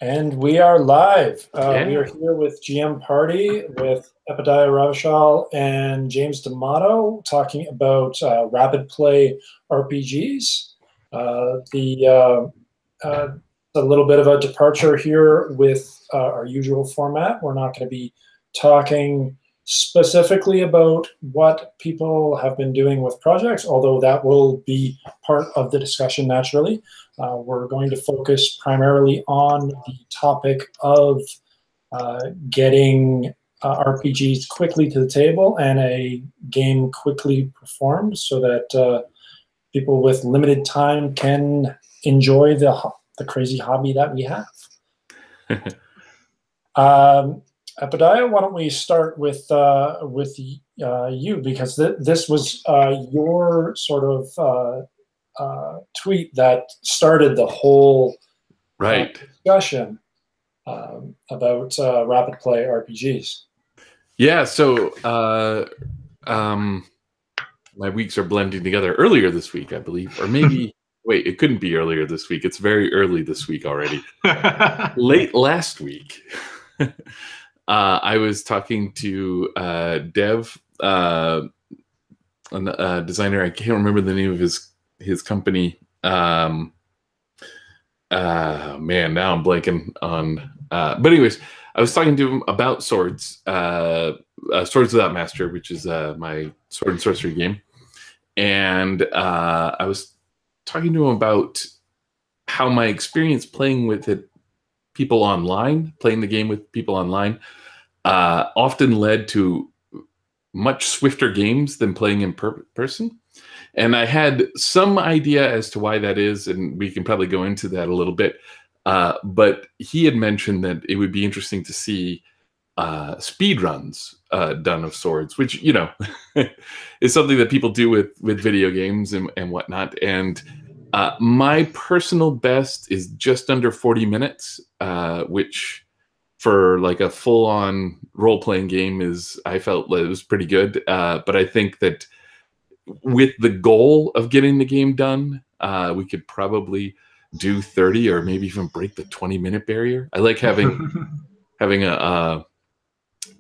And we are live. Yeah. We are here with GM Party, with Epidiah Ravachol and James D'Amato, talking about Rapidplay RPGs. A little bit of a departure here with our usual format. We're not going to be talking specifically about what people have been doing with projects, although that will be part of the discussion naturally. We're going to focus primarily on the topic of getting RPGs quickly to the table and a game quickly performed so that people with limited time can enjoy the crazy hobby that we have. Epidiah, why don't we start with you, because this was your sort of tweet that started the whole discussion about Rapidplay RPGs. Yeah, so my weeks are blending together. Earlier this week, I believe, or maybe wait, it couldn't be earlier this week. It's very early this week already. Late last week, I was talking to Dev, a designer. I can't remember the name of his company. Man, now I'm blanking on. But anyways, I was talking to him about Swords, Swords Without Master, which is my sword and sorcery game, and I was talking to him about how my experience playing with it, playing the game with people online, often led to much swifter games than playing in person. And I had some idea as to why that is, and we can probably go into that a little bit. But he had mentioned that it would be interesting to see speed runs done of Swords, which, you know, is something that people do with video games and whatnot. And my personal best is just under 40 minutes, which for like a full-on role-playing game I felt it was pretty good. But I think that with the goal of getting the game done, we could probably do 30 or maybe even break the 20-minute barrier. I like having a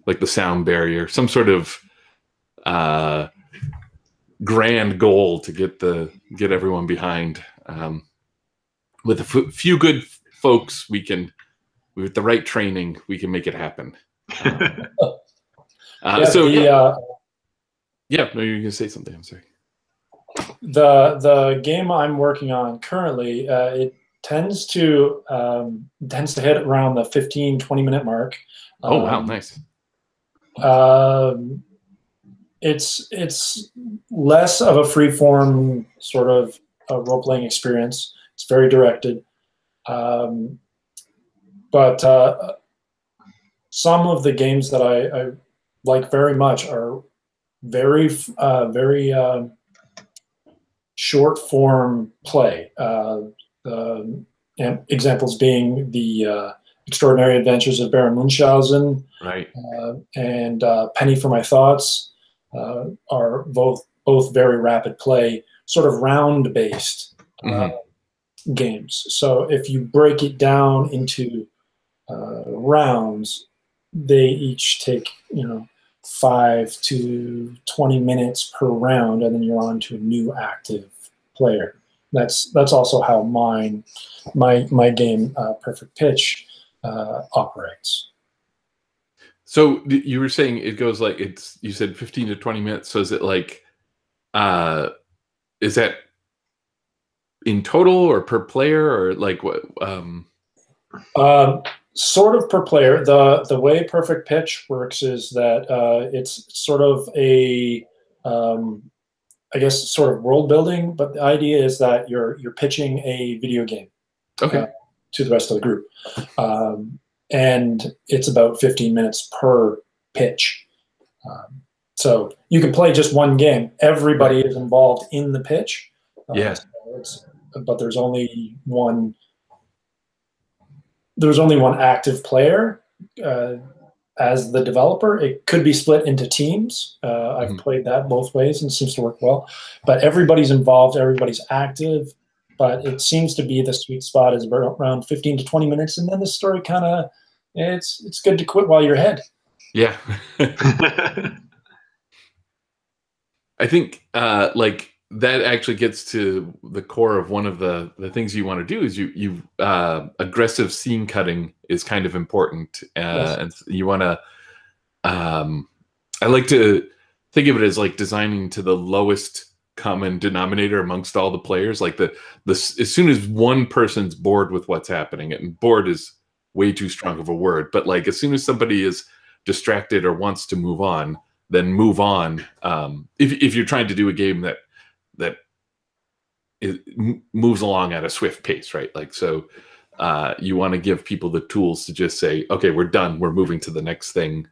like the sound barrier, some sort of grand goal to get everyone behind. With a few good folks, with the right training, we can make it happen. Yeah, no, you're gonna say something. I'm sorry. The game I'm working on currently, it tends to hit around the 15-20 minute mark. Oh wow, nice. It's less of a free-form sort of role-playing experience. It's very directed, but some of the games that I like very much are very short-form play. Examples being the Extraordinary Adventures of Baron Munchausen, right, and Penny for My Thoughts are both very rapid play, sort of round-based games. So if you break it down into rounds, they each take 5 to 20 minutes per round, and then you're on to a new active player. That's also how my game Perfect Pitch operates. So you were saying it goes like you said 15 to 20 minutes. So is it like is that in total or per player, or like what? Sort of per player. The way Perfect Pitch works is that it's sort of a I guess sort of world building, but the idea is that you're pitching a video game, okay, to the rest of the group, and it's about 15 minutes per pitch. So you can play just one game. Everybody is involved in the pitch. Yes, but there's only one. There's only one active player as the developer. It could be split into teams. I've played that both ways and it seems to work well. But everybody's involved. Everybody's active. but it seems to be the sweet spot is around 15 to 20 minutes, and then the story kind of, it's good to quit while you're ahead. Yeah. I think like that actually gets to the core of one of the things you want to do is you aggressive scene cutting is kind of important. Yes. And you want to, I like to think of it as like designing to the lowest common denominator amongst all the players. Like as soon as one person's bored with what's happening, and bored is way too strong of a word, but like as soon as somebody is distracted or wants to move on, then move on. If you're trying to do a game that moves along at a swift pace, right? Like, so you want to give people the tools to just say, okay, we're done. We're moving to the next thing.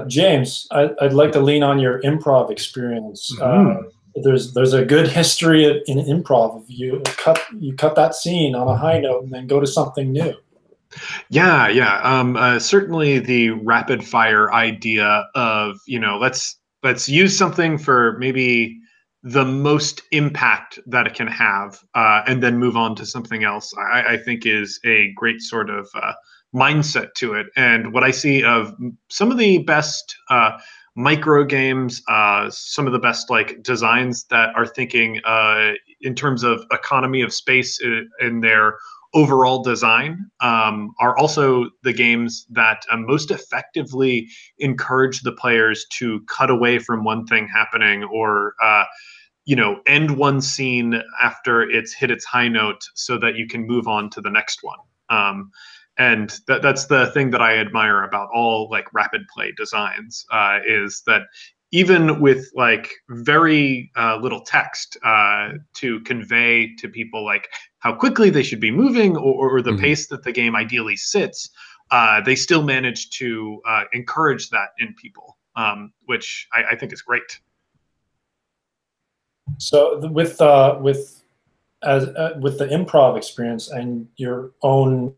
James, I'd like to lean on your improv experience. There's a good history in improv. You cut that scene on a high note and then go to something new. Yeah. Certainly the rapid fire idea of, let's use something for maybe the most impact that it can have, and then move on to something else, I think is a great sort of mindset to it. And what I see of some of the best micro games, some of the best like designs that are thinking in terms of economy of space in their overall design, are also the games that most effectively encourage the players to cut away from one thing happening, or end one scene after it's hit its high note so that you can move on to the next one. And that's the thing that I admire about all like rapid play designs, is that even with like very little text to convey to people like how quickly they should be moving, or the pace that the game ideally sits, they still manage to encourage that in people, which I think is great. So with the improv experience and your own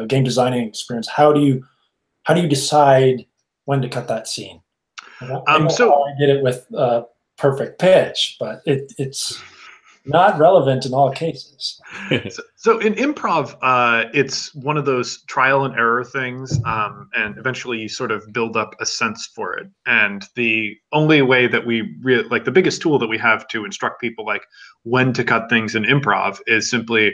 game designing experience, how do you decide when to cut that scene? I did it with perfect pitch, but it's not relevant in all cases. So in improv, it's one of those trial and error things, and eventually you sort of build up a sense for it. And the only way that the biggest tool that we have to instruct people like when to cut things in improv is simply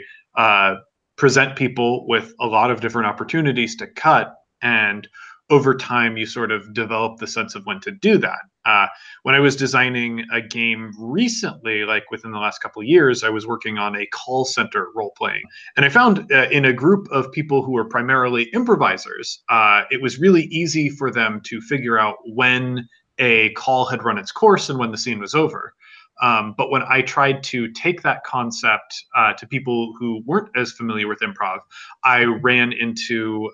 present people with a lot of different opportunities to cut, and over time you sort of develop the sense of when to do that. When I was designing a game recently, like within the last couple of years, I was working on a call center role playing, and I found in a group of people who were primarily improvisers, it was really easy for them to figure out when a call had run its course and when the scene was over. But when I tried to take that concept to people who weren't as familiar with improv, I ran into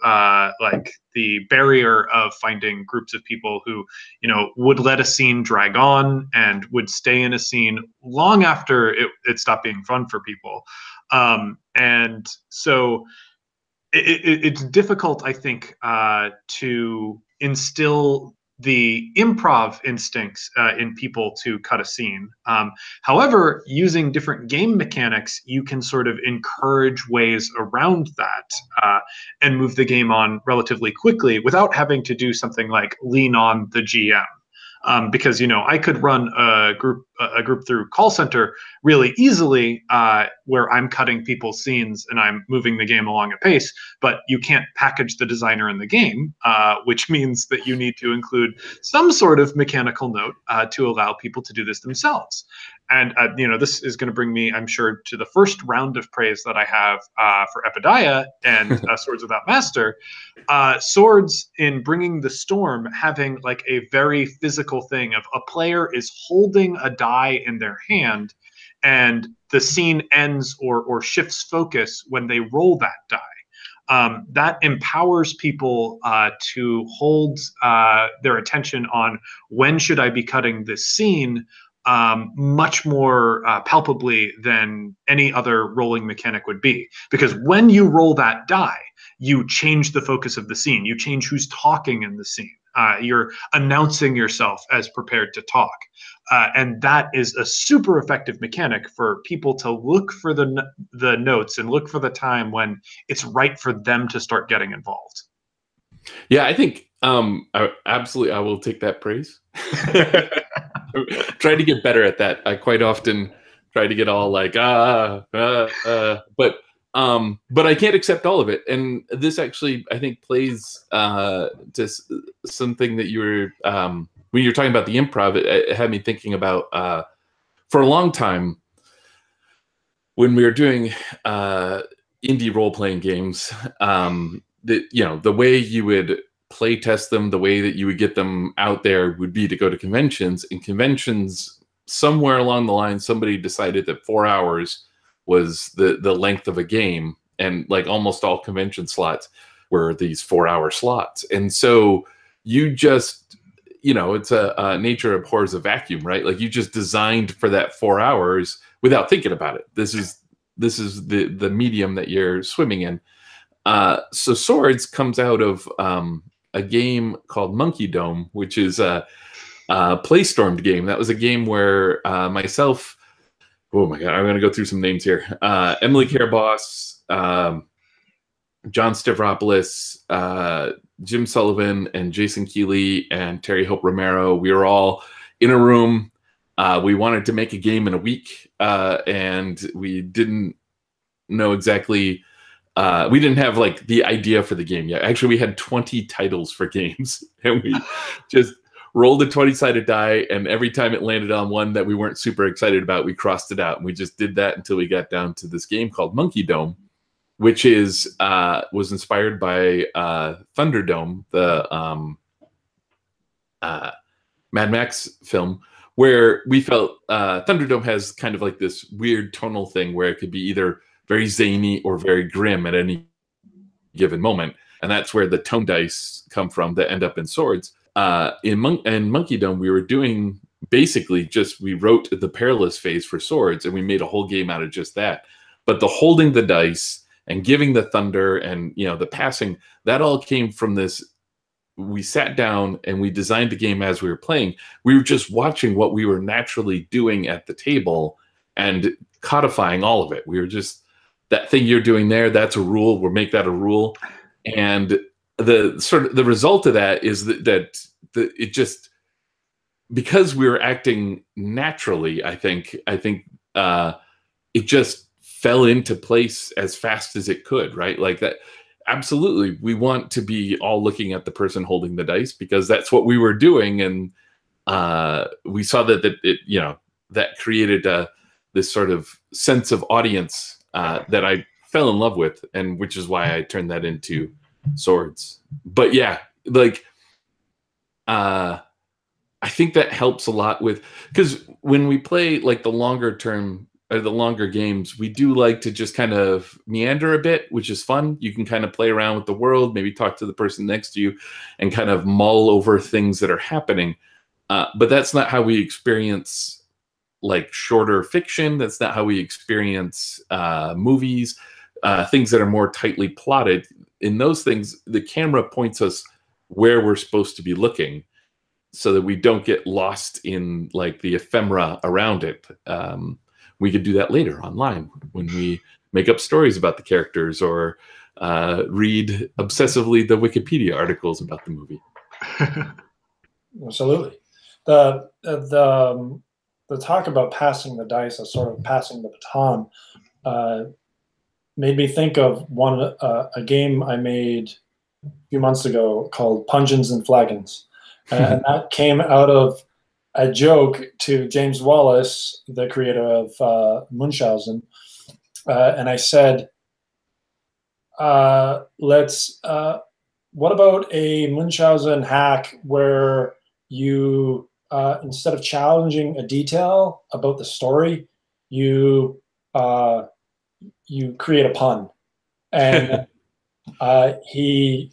like the barrier of finding groups of people who, would let a scene drag on and would stay in a scene long after it stopped being fun for people. And so it's difficult, I think, to instill the improv instincts in people to cut a scene. However, using different game mechanics, you can sort of encourage ways around that and move the game on relatively quickly without having to do something like lean on the GM. Because I could run a group through call center really easily, where I'm cutting people's scenes and I'm moving the game along at pace. But you can't package the designer in the game, which means that you need to include some sort of mechanical note to allow people to do this themselves. And this is going to bring me, I'm sure, to the first round of praise that I have for Epidiah and Swords Without Master. Swords, in bringing the storm, having like a very physical thing of a player is holding a die in their hand, and the scene ends or shifts focus when they roll that die. That empowers people to hold their attention on when should I be cutting this scene, much more palpably than any other rolling mechanic would be. Because when you roll that die, you change the focus of the scene. You change who's talking in the scene. You're announcing yourself as prepared to talk. And that is a super effective mechanic for people to look for the notes and look for the time when it's right for them to start getting involved. Yeah, I think absolutely I will take that praise. Try to get better at that. I quite often try to get all like but I can't accept all of it. And this actually I think plays to something that you were when you're talking about the improv, it had me thinking about for a long time when we were doing indie role-playing games, the way you would play test them, the way that you would get them out there would be to go to conventions. And conventions, somewhere along the line, somebody decided that 4 hours was the length of a game, and like almost all convention slots were these 4-hour slots. And so you just, it's a nature abhors a vacuum, right? Like you just designed for that 4 hours without thinking about it. This is the medium that you're swimming in. So Swords comes out of a game called Monkey Dome, which is a Playstormed game. That was a game where myself, oh my God, I'm going to go through some names here. Emily Caraboss, John Stavropoulos, Jim Sullivan, and Jason Keeley, and Terry Hope Romero. We were all in a room. We wanted to make a game in a week, and we didn't know exactly. We didn't have like the idea for the game yet. Actually, we had 20 titles for games, and we just rolled a 20-sided die, and every time it landed on one that we weren't super excited about, we crossed it out. And we just did that until we got down to this game called Monkey Dome, which was inspired by Thunderdome, the Mad Max film, where we felt Thunderdome has kind of like this weird tonal thing where it could be either very zany or very grim at any given moment. And that's where the tone dice come from that end up in Swords. In Monkey Dome, we were doing basically we wrote the perilous phase for Swords, and we made a whole game out of just that. But the holding the dice and giving the thunder and the passing, that all came from this. We sat down and we designed the game as we were playing. We were just watching what we were naturally doing at the table and codifying all of it. We were just, that thing you're doing there, that's a rule. We'll make that a rule. And the result of that is that it just, because we were acting naturally, I think it just fell into place as fast as it could, right? Like that. Absolutely. We want to be all looking at the person holding the dice because that's what we were doing. And we saw that it, that created this sort of sense of audience that I fell in love with, and which is why I turned that into Swords. But yeah, like, I think that helps a lot because when we play like the longer term, or the longer games, we do like to just kind of meander a bit, which is fun. You can kind of play around with the world, maybe talk to the person next to you and kind of mull over things that are happening. But that's not how we experience like shorter fiction. That's not how we experience movies, things that are more tightly plotted. In those things, the camera points us where we're supposed to be looking so that we don't get lost in like the ephemera around it. We could do that later online when we make up stories about the characters or read obsessively the Wikipedia articles about the movie. Absolutely. The talk about passing the dice as sort of passing the baton made me think of a game I made a few months ago called Pungeons and Flagons. And that came out of a joke to James Wallace, the creator of Munchausen, and I said, what about a Munchausen hack where you, instead of challenging a detail about the story, you create a pun. And he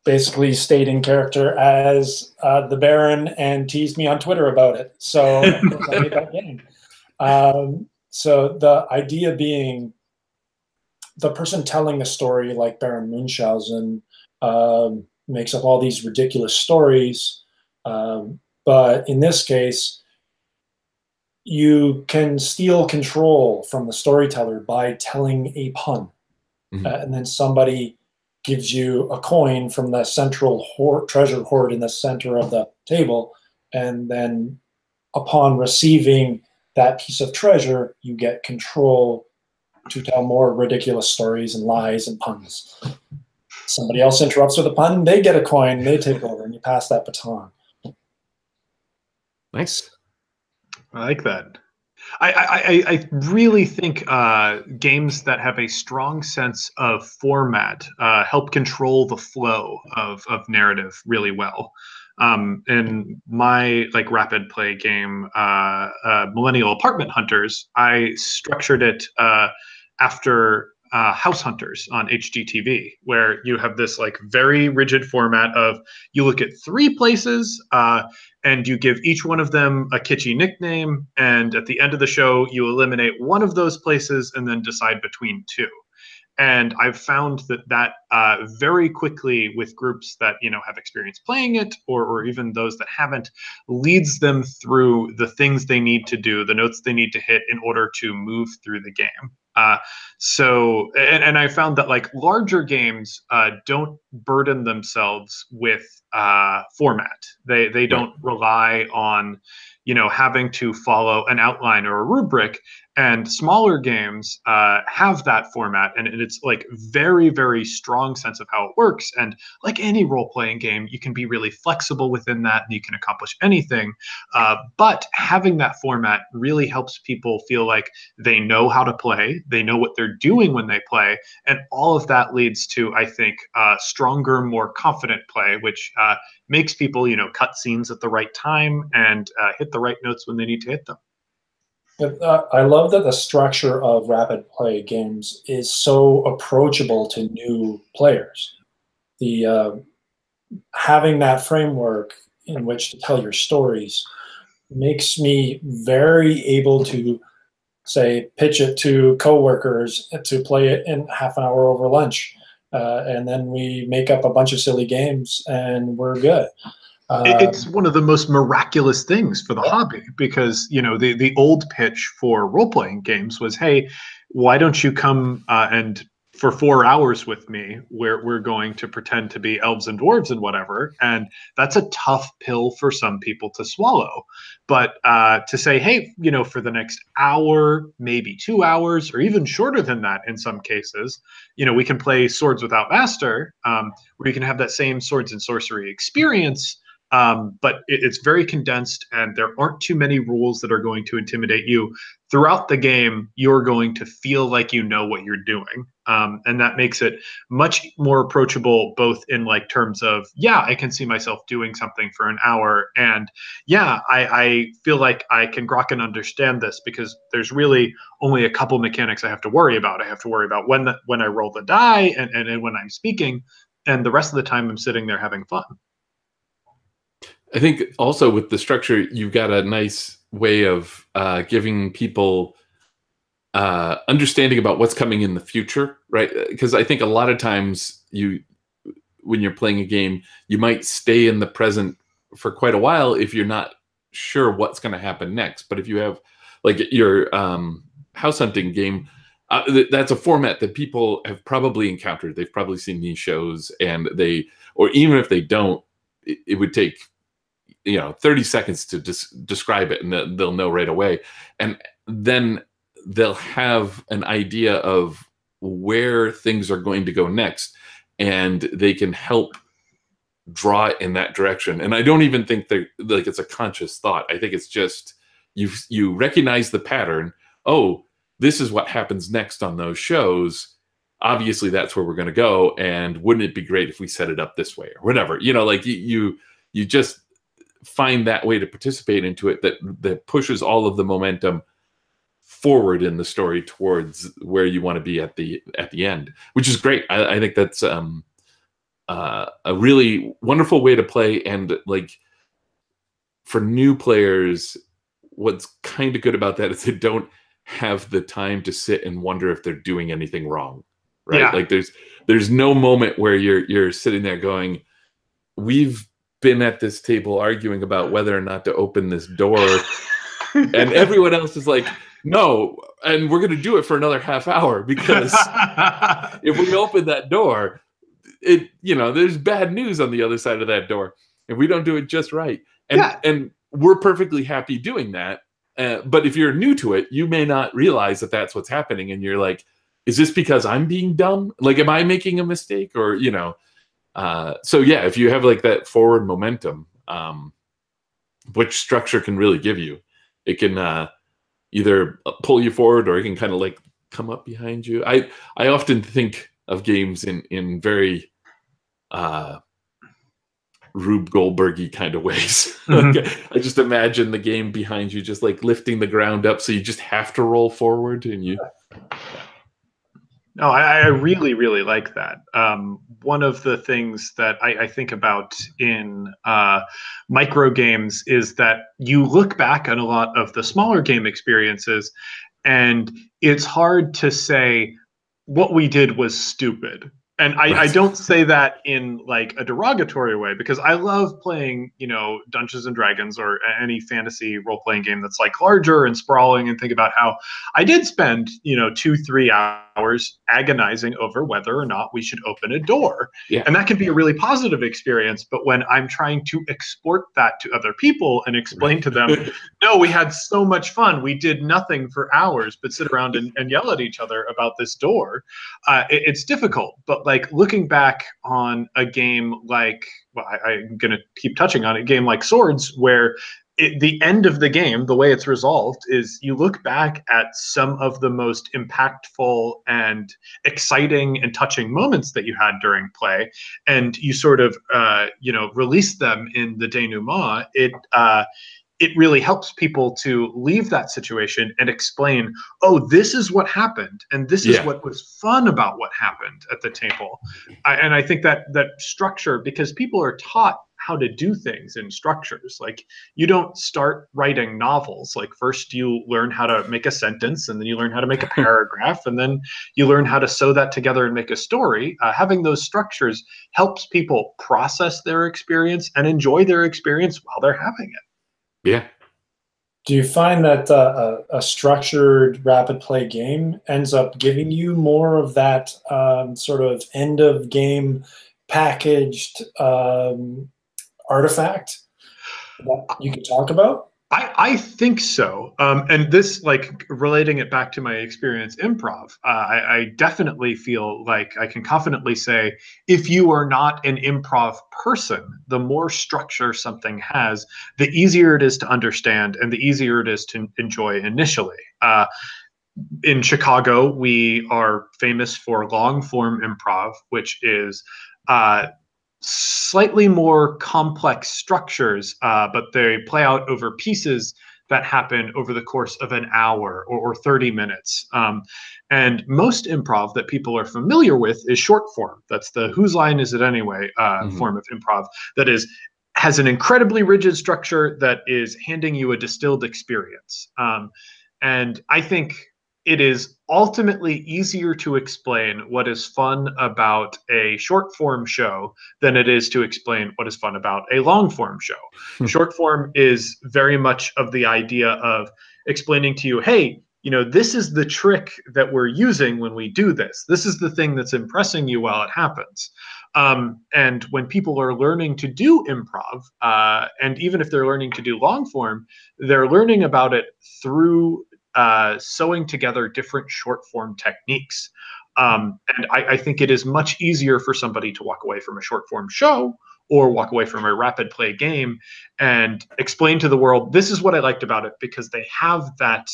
basically stayed in character as the Baron and teased me on Twitter about it. So I made that game. So the idea being the person telling a story like Baron Munchausen makes up all these ridiculous stories. But in this case, you can steal control from the storyteller by telling a pun. And then somebody gives you a coin from the central treasure hoard in the center of the table. And then upon receiving that piece of treasure, you get control to tell more ridiculous stories and lies and puns. Somebody else interrupts with a pun, they get a coin, they take over, and you pass that baton. Nice. I like that. I really think games that have a strong sense of format help control the flow of narrative really well. In my rapid play game, Millennial Apartment Hunters, I structured it after House Hunters on HGTV, where you have this very rigid format of you look at 3 places and you give each one of them a kitschy nickname, and at the end of the show you eliminate one of those places and then decide between 2. And I've found that very quickly with groups that have experience playing it, or even those that haven't, leads them through the things they need to do, the notes they need to hit in order to move through the game. And I found that larger games don't burden themselves with format. They don't rely on having to follow an outline or a rubric. And smaller games have that format, and it's very, very strong sense of how it works. And like any role-playing game, you can be really flexible within that, and you can accomplish anything. But having that format really helps people feel like they know how to play, they know what they're doing when they play, and all of that leads to, I think, stronger, more confident play, which makes people, cut scenes at the right time and hit the right notes when they need to hit them. I love that the structure of rapid play games is so approachable to new players. Having that framework in which to tell your stories makes me very able to, say, pitch it to coworkers to play it in half an hour over lunch. And then we make up a bunch of silly games and we're good. It's one of the most miraculous things for the hobby, because the old pitch for role-playing games was, hey, why don't you come and for 4 hours with me, we're going to pretend to be elves and dwarves and whatever. And that's a tough pill for some people to swallow. But to say, hey, for the next hour, maybe 2 hours, or even shorter than that in some cases, we can play Swords Without Master, where you can have that same swords and sorcery experience. But it's very condensed, and there aren't too many rules that are going to intimidate you. Throughout the game, you're going to feel like you know what you're doing. And that makes it much more approachable, both in terms of, I can see myself doing something for an hour. And I feel like I can grok and understand this, because there's really only a couple mechanics I have to worry about. I have to worry about when I roll the die and when I'm speaking. And the rest of the time I'm sitting there having fun. I think also with the structure, you've got a nice way of giving people understanding about what's coming in the future, right? Because I think a lot of times when you're playing a game, you might stay in the present for quite a while if you're not sure what's going to happen next. But if you have your house hunting game, that's a format that people have probably encountered. They've probably seen these shows, and or even if they don't, it would take 30 seconds to describe it, and they'll know right away. And then they'll have an idea of where things are going to go next, and they can help draw it in that direction. And I don't even think that it's a conscious thought. I think it's just you recognize the pattern. Oh, this is what happens next on those shows. Obviously, that's where we're going to go. And wouldn't it be great if we set it up this way or whatever? You just find that way to participate into it that pushes all of the momentum forward in the story towards where you want to be at the end, which is great. I think that's a really wonderful way to play. And for new players, what's kind of good about that is they don't have the time to sit and wonder if they're doing anything wrong, right? Yeah. There's no moment where you're sitting there going, we've been at this table arguing about whether or not to open this door, and everyone else is like, no, and we're going to do it for another half hour, because if we open that door, there's bad news on the other side of that door if we don't do it just right. And we're perfectly happy doing that. But if you're new to it, you may not realize that that's what's happening. And you're like, is this because I'm being dumb? Like, am I making a mistake? Or, so yeah, if you have like that forward momentum, which structure can really give you, it can either pull you forward, or it can kind of like come up behind you. I often think of games in very Rube Goldberg-y kind of ways. Like, I just imagine the game behind you just like lifting the ground up, so you just have to roll forward, and you. No, I really, really like that. One of the things that I think about in micro games is that you look back on a lot of the smaller game experiences, and it's hard to say what we did was stupid. And I don't say that in like a derogatory way, because I love playing, Dungeons and Dragons or any fantasy role-playing game that's like larger and sprawling, and think about how I did spend, 2-3 hours agonizing over whether or not we should open a door. Yeah. And that can be a really positive experience. But when I'm trying to export that to other people and explain to them, no, we had so much fun, we did nothing for hours but sit around and yell at each other about this door, it's difficult. But like looking back on a game like, I'm going to keep touching on a game like Swords, where the end of the game, the way it's resolved, is you look back at some of the most impactful and exciting and touching moments that you had during play, and you sort of, release them in the denouement. It really helps people to leave that situation and explain, oh, this is what happened, and this is what was fun about what happened at the table. And I think that structure, because people are taught how to do things in structures. Like, you don't start writing novels. Like, first you learn how to make a sentence, and then you learn how to make a paragraph, and then you learn how to sew that together and make a story. Having those structures helps people process their experience and enjoy their experience while they're having it. Yeah. Do you find that a structured rapid play game ends up giving you more of that sort of end of game packaged artifact that you can talk about? I think so. And this, like, relating it back to my experience improv, I definitely feel like I can confidently say, if you are not an improv person, the more structure something has, the easier it is to understand and the easier it is to enjoy initially. In Chicago, we are famous for long form improv, which is slightly more complex structures, but they play out over pieces that happen over the course of an hour or 30 minutes. And most improv that people are familiar with is short form. That's the whose line is it anyway form of improv that has an incredibly rigid structure that is handing you a distilled experience. And I think it is ultimately easier to explain what is fun about a short form show than it is to explain what is fun about a long form show. Short form is very much of the idea of explaining to you, hey, this is the trick that we're using when we do this. This is the thing that's impressing you while it happens. And when people are learning to do improv, and even if they're learning to do long form, they're learning about it through sewing together different short form techniques. And I think it is much easier for somebody to walk away from a short form show or walk away from a rapid play game and explain to the world, this is what I liked about it, because they have that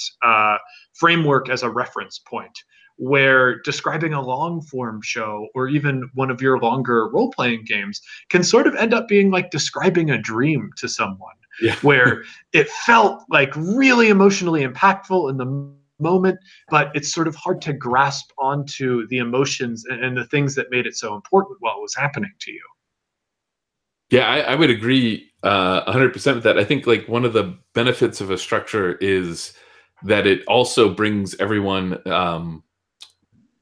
framework as a reference point. Where describing a long form show or even one of your longer role playing games can sort of end up being like describing a dream to someone. Yeah. Where it felt like really emotionally impactful in the moment, but it's sort of hard to grasp onto the emotions and the things that made it so important while it was happening to you. Yeah, I would agree 100% with that. I think like one of the benefits of a structure is that it also brings everyone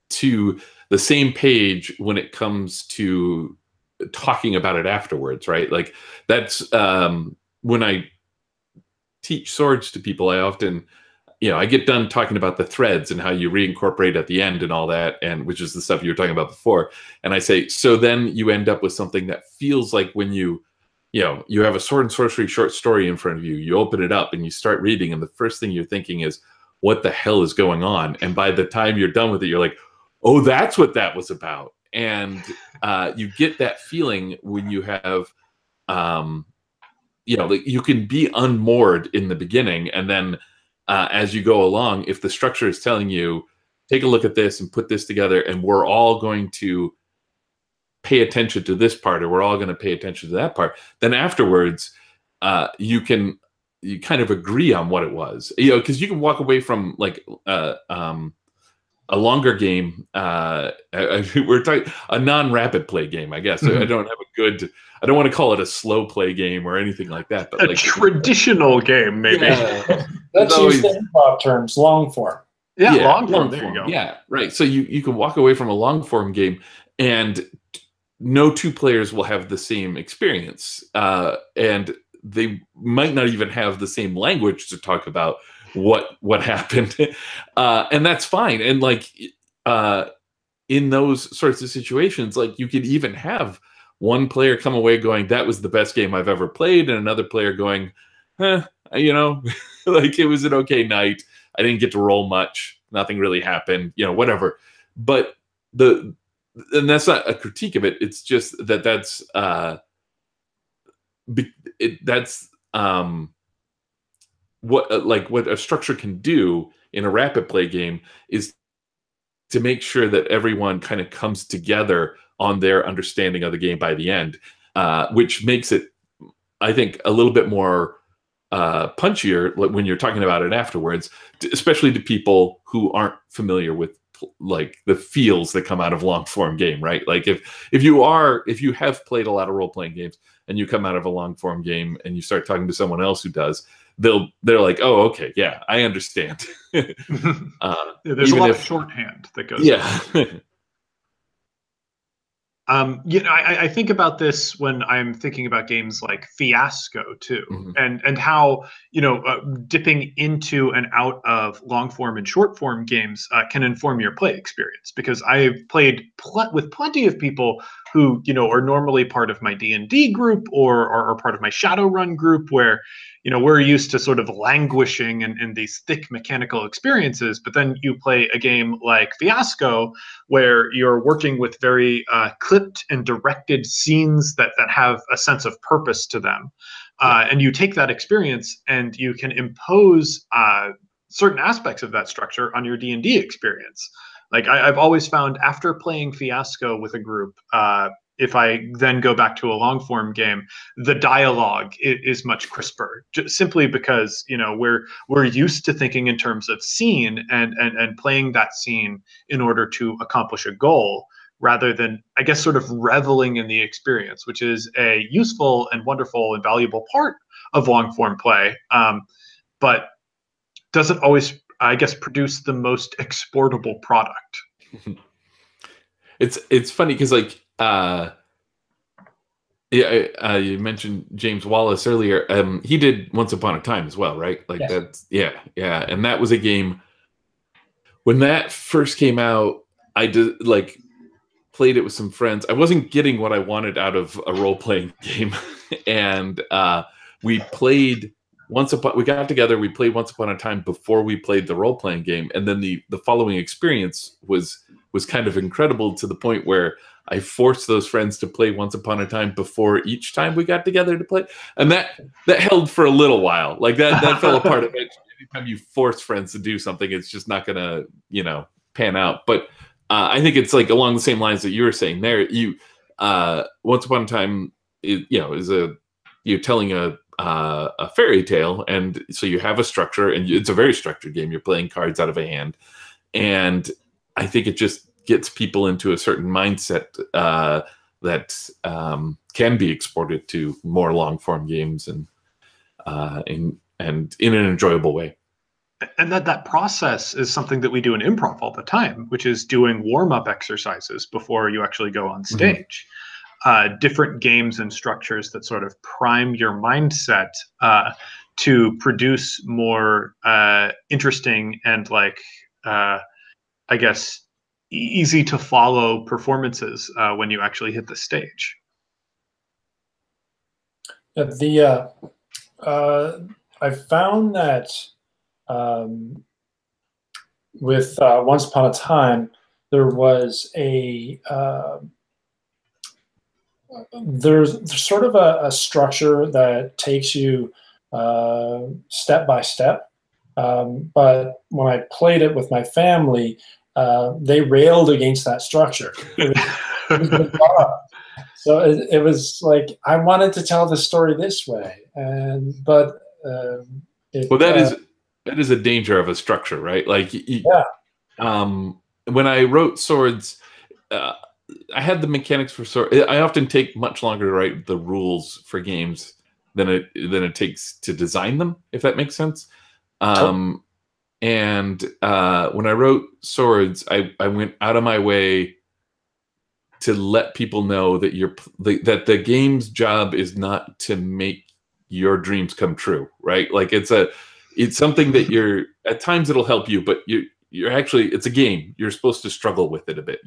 to the same page when it comes to talking about it afterwards, right? Like that's when I teach swords to people, I often, I get done talking about the threads and how you reincorporate at the end and all that, and which is the stuff you were talking about before. And I say, so then you end up with something that feels like when you have a sword and sorcery short story in front of you, you open it up and you start reading, and the first thing you're thinking is, what the hell is going on? And by the time you're done with it, you're like, oh, that's what that was about. And you get that feeling when you have, like you can be unmoored in the beginning, and then as you go along, if the structure is telling you, take a look at this and put this together, and we're all going to pay attention to this part, or we're all going to pay attention to that part, then afterwards you kind of agree on what it was, because you can walk away from like a longer game. We're talking a non-rapid play game, I guess. I don't want to call it a slow play game or anything like that, but a traditional game, maybe. Yeah. Let's use the improv terms, long form. Yeah, long form. There you go. Yeah, right. So you can walk away from a long form game, and no two players will have the same experience, and they might not even have the same language to talk about what happened, and that's fine. And like in those sorts of situations, like you could even have one player come away going, that was the best game I've ever played, and another player going, like it was an okay night. I didn't get to roll much. Nothing really happened, whatever. But and that's not a critique of it. It's just that's what a structure can do in a rapid play game is to make sure that everyone kind of comes together on their understanding of the game by the end, which makes it, I think, a little bit more punchier when you're talking about it afterwards, especially to people who aren't familiar with like the feels that come out of long form game, right? Like if you have played a lot of role playing games and you come out of a long form game and you start talking to someone else who does, they're like, oh, okay, yeah, I understand. There's a lot of shorthand that goes. Yeah. I think about this when I'm thinking about games like Fiasco too, and how dipping into and out of long form and short form games can inform your play experience. Because I've played with plenty of people who are normally part of my D&D group or are part of my Shadowrun group, where we're used to sort of languishing in these thick mechanical experiences, but then you play a game like Fiasco where you're working with very clipped and directed scenes that have a sense of purpose to them. And you take that experience and you can impose certain aspects of that structure on your D&D experience. Like I've always found after playing Fiasco with a group, if I then go back to a long form game, the dialogue is much crisper, just simply because we're used to thinking in terms of scene and playing that scene in order to accomplish a goal, rather than, I guess, sort of reveling in the experience, which is a useful and wonderful and valuable part of long form play, but doesn't always, I guess, produce the most exportable product. It's funny because like you mentioned James Wallace earlier. He did Once Upon a Time as well, right? Like yes. That's yeah, and that was a game when that first came out. I did like played it with some friends. I wasn't getting what I wanted out of a role playing game, and we played we got together. We played Once Upon a Time before we played the role playing game, and then the following experience was kind of incredible, to the point where I forced those friends to play Once Upon a Time before each time we got together to play. And that held for a little while. Like that fell apart eventually. Anytime you force friends to do something, it's just not going to, pan out. But I think it's like along the same lines that you were saying there. Once Upon a Time, you're telling a fairy tale. And so you have a structure, and it's a very structured game. You're playing cards out of a hand. And I think it just gets people into a certain mindset that can be exported to more long form games and in an enjoyable way. And that process is something that we do in improv all the time, which is doing warm-up exercises before you actually go on stage. different games and structures that sort of prime your mindset to produce more interesting and like I guess easy to follow performances when you actually hit the stage. I found that with Once Upon a Time, there was there's sort of a structure that takes you step by step. But when I played it with my family, they railed against that structure. It was bizarre. So it was like I wanted to tell the story this way, but that is a danger of a structure, right? Like, yeah. When I wrote Swords, I had the mechanics for Swords. I often take much longer to write the rules for games than it takes to design them, if that makes sense. And when I wrote Swords, I went out of my way to let people know that that the game's job is not to make your dreams come true, right? Like it's something that at times it'll help you, but you're actually, it's a game. You're supposed to struggle with it a bit.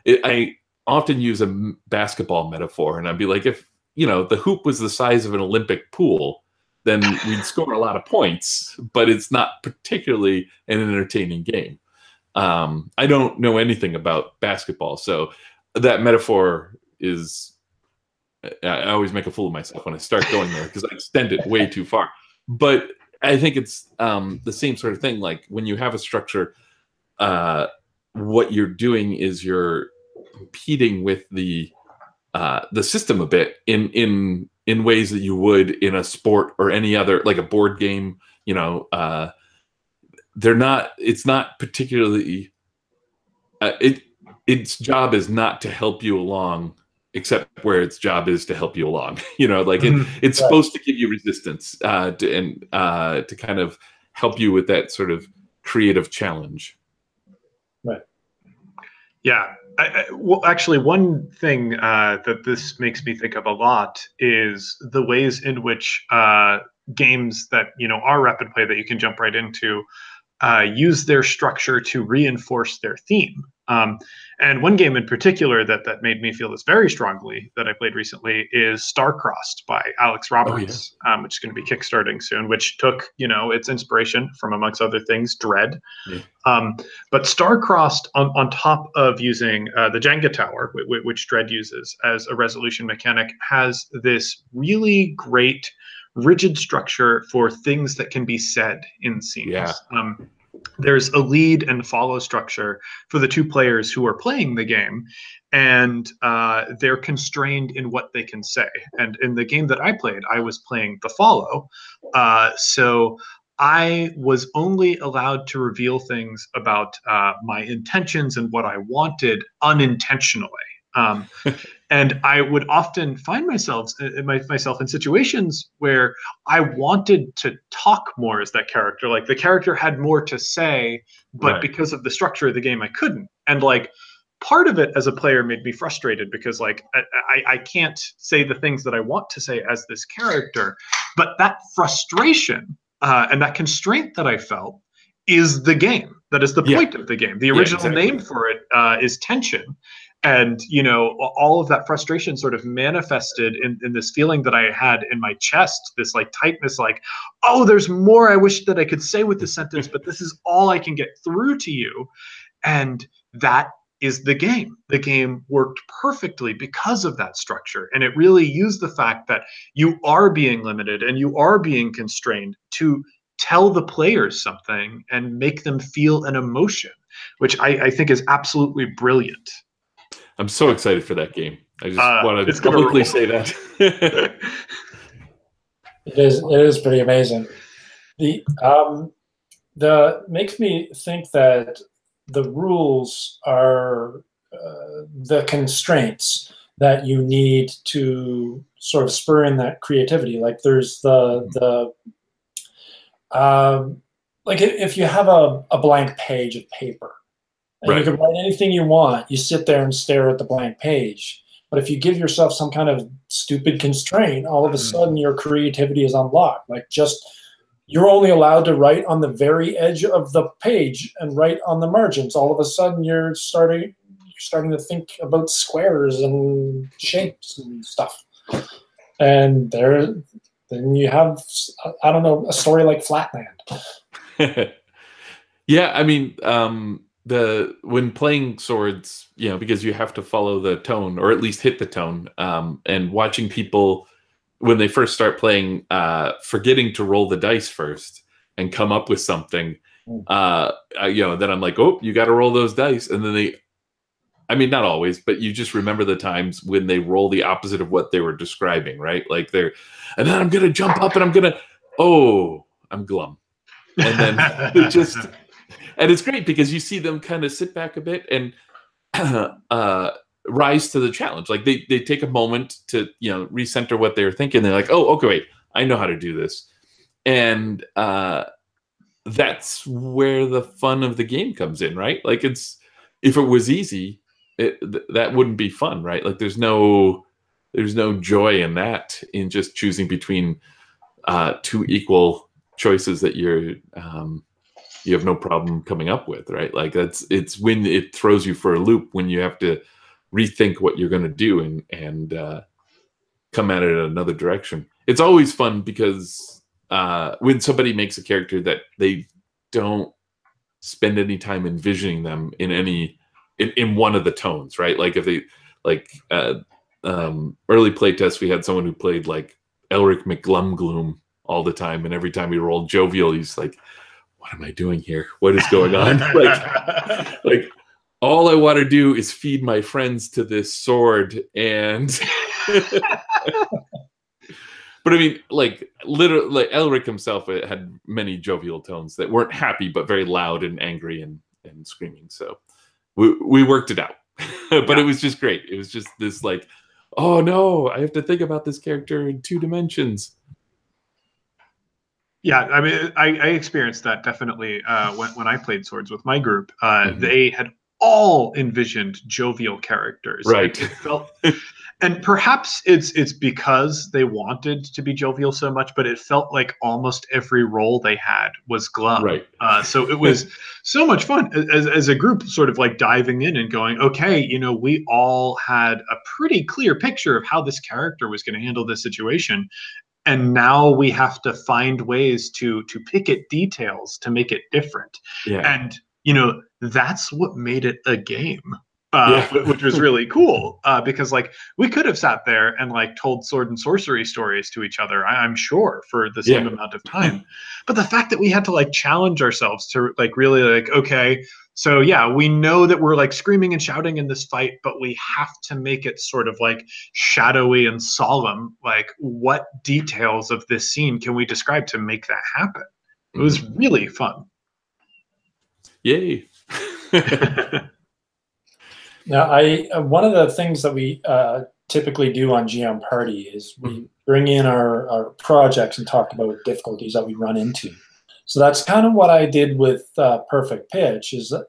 I often use a basketball metaphor, and I'd be like, if the hoop was the size of an Olympic pool, then we'd score a lot of points, but it's not particularly an entertaining game. I don't know anything about basketball, so that metaphor is, I always make a fool of myself when I start going there because I extend it way too far. But I think it's the same sort of thing. Like when you have a structure, what you're doing is you're competing with the system a bit in ways that you would in a sport or any other, like a board game. It's not particularly its job is not to help you along, except where its job is to help you along. It's supposed to give you resistance to kind of help you with that sort of creative challenge. Right. Yeah. Well, actually, one thing that this makes me think of a lot is the ways in which games that are rapid play that you can jump right into use their structure to reinforce their theme. And one game in particular that made me feel this very strongly that I played recently is Starcrossed by Alex Roberts, which is going to be kickstarting soon, which took its inspiration from, amongst other things, Dread. Yeah. But Starcrossed, on top of using the Jenga tower, which Dread uses as a resolution mechanic, has this really great rigid structure for things that can be said in scenes. Yeah. There's a lead and follow structure for the two players who are playing the game, and they're constrained in what they can say. And in the game that I played, I was playing the follow. So I was only allowed to reveal things about my intentions and what I wanted unintentionally. And I would often find myself in situations where I wanted to talk more as that character. Like the character had more to say, but because of the structure of the game, I couldn't. And like part of it as a player made me frustrated because like I can't say the things that I want to say as this character. But that frustration and that constraint that I felt is the game. That is the point of the game. The original name for it is tension. And, all of that frustration sort of manifested in this feeling that I had in my chest, this like tightness, like, oh, there's more I wish that I could say with this sentence, but this is all I can get through to you. And that is the game. The game worked perfectly because of that structure. And it really used the fact that you are being limited and you are being constrained to tell the players something and make them feel an emotion, which I think is absolutely brilliant. I'm so excited for that game. I just want to publicly say that. It is pretty amazing. The makes me think that the rules are the constraints that you need to sort of spur in that creativity. Like there's like if you have a blank page of paper, and you can write anything you want. You sit there and stare at the blank page. But if you give yourself some kind of stupid constraint, all of a sudden your creativity is unlocked. Like you're only allowed to write on the very edge of the page and write on the margins. All of a sudden you're starting to think about squares and shapes and stuff. And then you have, I don't know, a story like Flatland. Yeah, I mean, when playing swords, because you have to follow the tone, or at least hit the tone, and watching people when they first start playing, forgetting to roll the dice first and come up with something, then I'm like, oh, you got to roll those dice, and then I mean, not always, but you just remember the times when they roll the opposite of what they were describing, right? Like and then I'm gonna jump up and I'm glum, and then and it's great because you see them kind of sit back a bit and rise to the challenge. Like they take a moment to recenter what they're thinking. They're like, oh, okay, wait, I know how to do this, and that's where the fun of the game comes in, right? Like if it was easy, that wouldn't be fun, right? Like there's no joy in that, in just choosing between two equal choices that you have no problem coming up with, right? Like it's when it throws you for a loop, when you have to rethink what you're going to do and come at it in another direction. It's always fun because when somebody makes a character that they don't spend any time envisioning them in one of the tones, right? Like if they early playtests, we had someone who played like Elric McGlumgloom all the time, and every time he rolled jovial, he's like, what am I doing here? What is going on? like all I want to do is feed my friends to this sword. And but I mean, like literally, like Elric himself had many jovial tones that weren't happy, but very loud and angry and screaming. So we worked it out. But it was just great. It was just this like, oh no, I have to think about this character in 2 dimensions. Yeah, I mean, I experienced that definitely when I played Swords with my group. They had all envisioned jovial characters. Right. It felt, and perhaps it's because they wanted to be jovial so much, but it felt like almost every role they had was glum. Right. So it was so much fun as a group, sort of like diving in and going, okay, we all had a pretty clear picture of how this character was going to handle this situation. And now we have to find ways to pick at details to make it different. Yeah. And, that's what made it a game, which was really cool. Because like we could have sat there and like told sword and sorcery stories to each other, I'm sure, for the same amount of time. But the fact that we had to like challenge ourselves to like really like, okay, so yeah, we know that we're like screaming and shouting in this fight, but we have to make it sort of like shadowy and solemn. Like, what details of this scene can we describe to make that happen? It was really fun. Yay. Now, one of the things that we typically do on GM Party is we bring in our projects and talk about difficulties that we run into. So that's kind of what I did with Perfect Pitch. Is that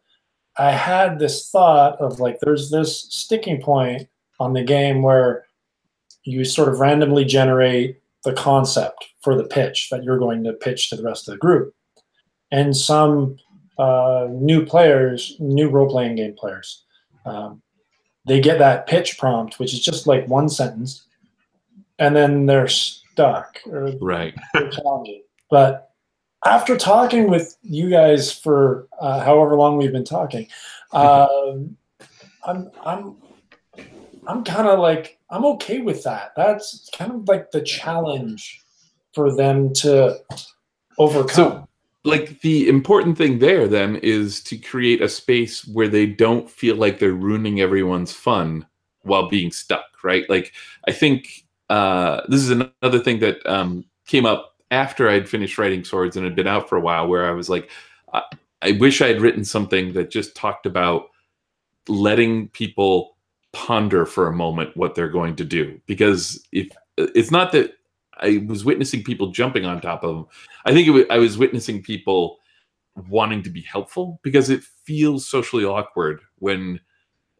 I had this thought of like, there's this sticking point on the game where you sort of randomly generate the concept for the pitch that you're going to pitch to the rest of the group, and some new players, new role-playing game players, they get that pitch prompt, which is just like one sentence, and then they're stuck or right. They're challenging. But after talking with you guys for however long we've been talking, I'm kind of like, I'm okay with that. That's kind of like the challenge for them to overcome. So, like, the important thing there then is to create a space where they don't feel like they're ruining everyone's fun while being stuck, right? Like, I think this is another thing that came up after I'd finished writing Swords and had been out for a while, where I was like, I wish I had written something that just talked about letting people ponder for a moment what they're going to do. Because if it's not that I was witnessing people jumping on top of them, I think I was witnessing people wanting to be helpful, because it feels socially awkward when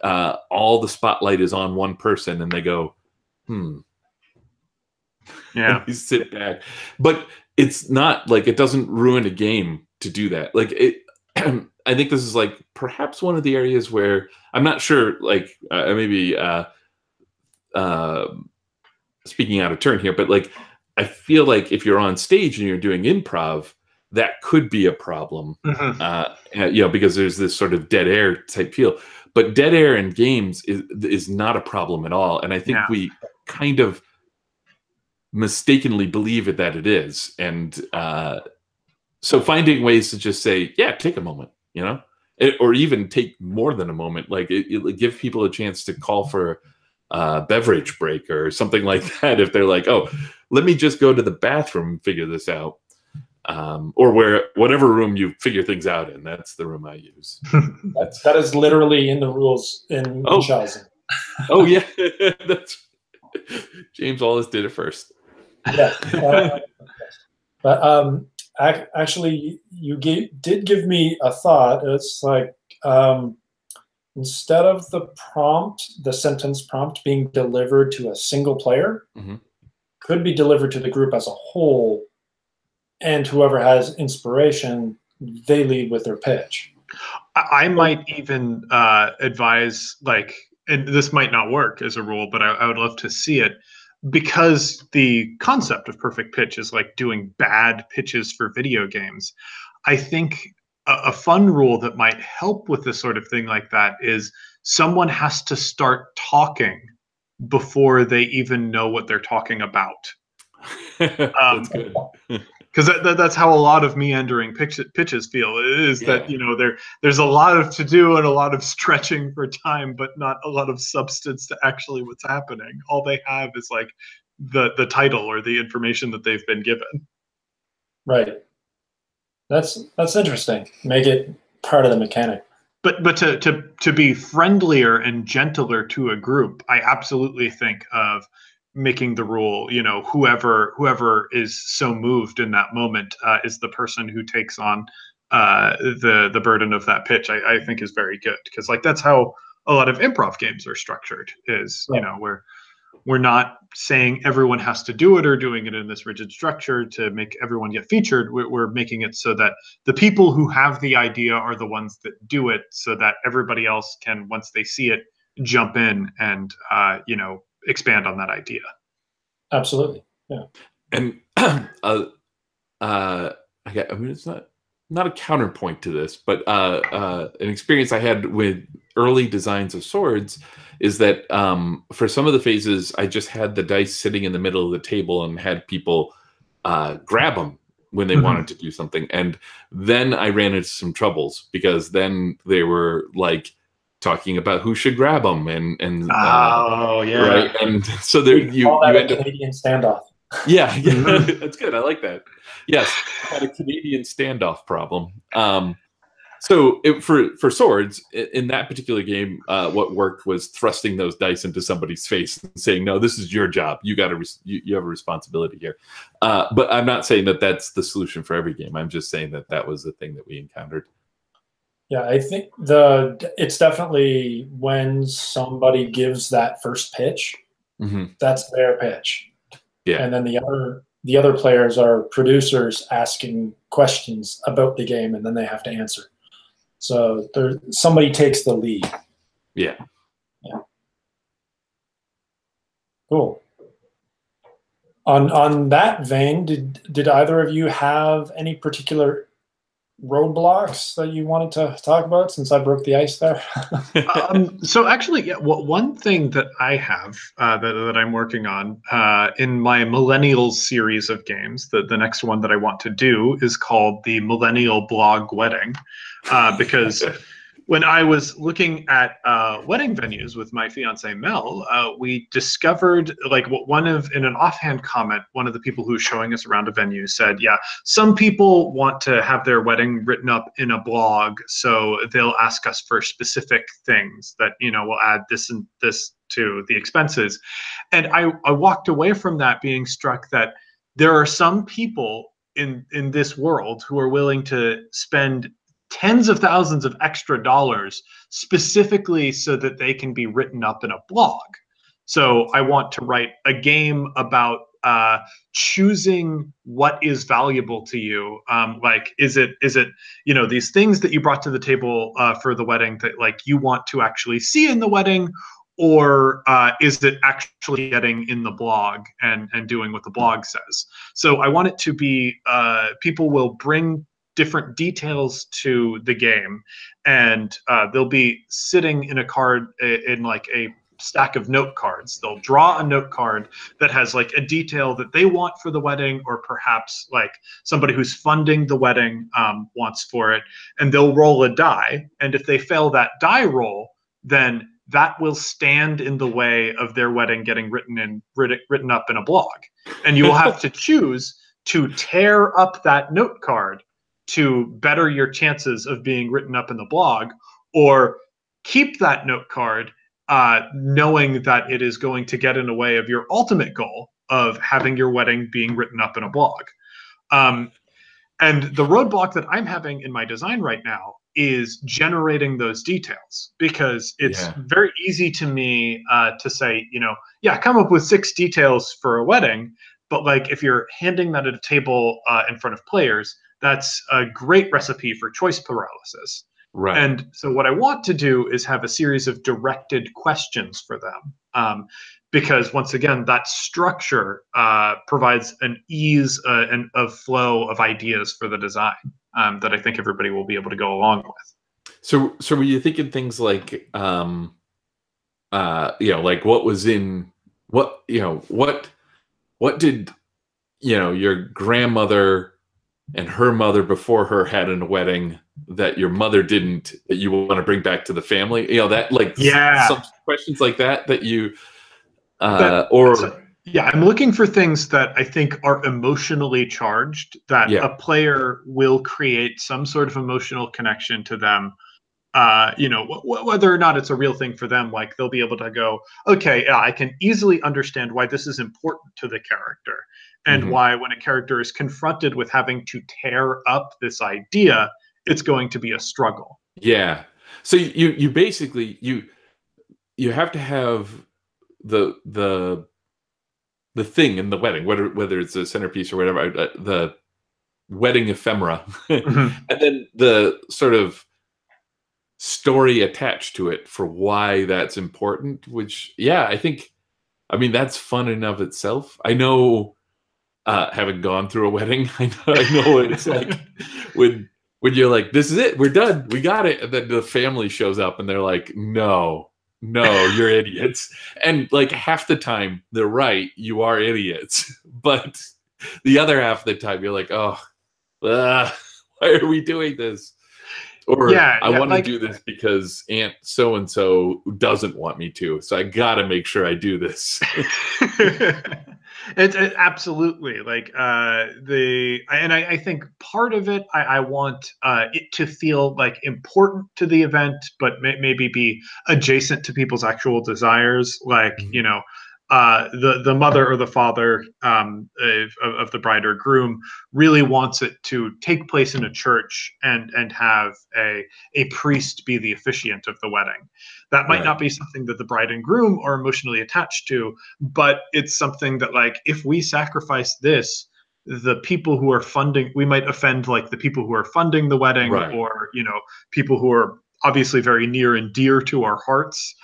all the spotlight is on one person, and they go, Yeah. And you sit back. But it's not like, it doesn't ruin a game to do that. Like I think this is like perhaps one of the areas where I'm not sure, like maybe speaking out of turn here, but like I feel like if you're on stage and you're doing improv, that could be a problem, because there's this sort of dead air type feel. But dead air in games is not a problem at all, and I think we kind of mistakenly believe that it is. And so finding ways to just say, yeah, take a moment, or even take more than a moment, like it give people a chance to call for a beverage break or something like that if they're like, oh, let me just go to the bathroom and figure this out. Or whatever room you figure things out in, that's the room I use. That is literally in the rules in Munchausen. Oh yeah, that's James Wallace did it first. Yeah, but actually, you did give me a thought. It's like instead of the sentence prompt being delivered to a single player, could be delivered to the group as a whole. And whoever has inspiration, they lead with their pitch. I might even advise, like, and this might not work as a rule, but I would love to see it, because the concept of perfect pitch is like doing bad pitches for video games. I think a fun rule that might help with this sort of thing like that is someone has to start talking before they even know what they're talking about. That's good. Because that's how a lot of meandering pitches feel, is that there's a lot of to do and a lot of stretching for time, but not a lot of substance to actually what's happening. All they have is like the title or the information that they've been given. Right. That's interesting. Make it part of the mechanic. But to be friendlier and gentler to a group, I absolutely think of making the rule, whoever is so moved in that moment is the person who takes on the burden of that pitch. I think is very good, because like that's how a lot of improv games are structured, is where we're not saying everyone has to do it or doing it in this rigid structure to make everyone get featured. We're making it so that the people who have the idea are the ones that do it, so that everybody else can, once they see it, jump in and expand on that idea. Absolutely. Yeah. And it's not a counterpoint to this, but an experience I had with early designs of swords is that for some of the phases, I just had the dice sitting in the middle of the table and had people grab them when they wanted to do something. And then I ran into some troubles, because then they were like talking about who should grab them and right, and so there you end up Canadian standoff. Yeah, that's good. I like that. Yes, I had a Canadian standoff problem. So for swords in that particular game, what worked was thrusting those dice into somebody's face and saying, "No, this is your job. You got to you have a responsibility here." But I'm not saying that that's the solution for every game. I'm just saying that was the thing that we encountered. Yeah, I think it's definitely when somebody gives that first pitch, that's their pitch. Yeah, and then the other players are producers asking questions about the game, and then they have to answer. So somebody takes the lead. Yeah. Cool. On that vein, did either of you have any particular roadblocks that you wanted to talk about, since I broke the ice there? So actually, yeah, one thing that I have that I'm working on in my Millennials series of games, the next one that I want to do is called the Millennial Blog Wedding, because when I was looking at wedding venues with my fiance Mel, we discovered, like, in an offhand comment, one of the people who was showing us around a venue said, yeah, some people want to have their wedding written up in a blog, so they'll ask us for specific things that, we'll add this and this to the expenses. And I walked away from that being struck that there are some people in this world who are willing to spend tens of thousands of extra dollars specifically so that they can be written up in a blog. So I want to write a game about choosing what is valuable to you. Like, is it, you know, these things that you brought to the table for the wedding that like you want to actually see in the wedding, or is it actually getting in the blog and doing what the blog says? So I want it to be, people will bring different details to the game, and they'll be sitting in a card in like a stack of note cards. They'll draw a note card that has like a detail that they want for the wedding, or perhaps like somebody who's funding the wedding wants for it, and they'll roll a die. And if they fail that die roll, then that will stand in the way of their wedding getting written up in a blog. And you will have to choose to tear up that note card to better your chances of being written up in the blog, or keep that note card knowing that it is going to get in the way of your ultimate goal of having your wedding being written up in a blog. And the roadblock that I'm having in my design right now is generating those details, because it's very easy to me to say, you know, yeah, come up with 6 details for a wedding. But like, if you're handing that at a table in front of players, that's a great recipe for choice paralysis. Right. And so what I want to do is have a series of directed questions for them. Because once again, that structure provides an ease and of flow of ideas for the design that I think everybody will be able to go along with. So were you thinking things like, you know, like what was in what, you know, what did, you know, your grandmother and her mother before her had in a wedding that your mother didn't, that you want to bring back to the family? You know, that like some questions like that you I'm looking for things that I think are emotionally charged, that a player will create some sort of emotional connection to them. You know, whether or not it's a real thing for them, like they'll be able to go, okay, I can easily understand why this is important to the character, and why when a character is confronted with having to tear up this idea, it's going to be a struggle. Yeah. So you basically you have to have the thing in the wedding, whether it's a centerpiece or whatever, the wedding ephemera, and then the sort of story attached to it for why that's important. Which, I mean, that's fun in of itself. I know, having gone through a wedding, I know what it's like when you're like, this is it, we're done, we got it, and then the family shows up and they're like, no, you're idiots. And like half the time they're right, you are idiots. But the other half of the time you're like, oh, why are we doing this? Or I want to do this because Aunt so-and-so doesn't want me to, so I got to make sure I do this. It absolutely, like I think part of it, I want it to feel like important to the event, but maybe be adjacent to people's actual desires. Like, you know, the mother or the father of the bride or groom really wants it to take place in a church and have a priest be the officiant of the wedding. That might not be something that the bride and groom are emotionally attached to, but it's something that, like, if we sacrifice this, the people who are funding, we might offend like the people who are funding the wedding, or, you know, people who are obviously very near and dear to our hearts.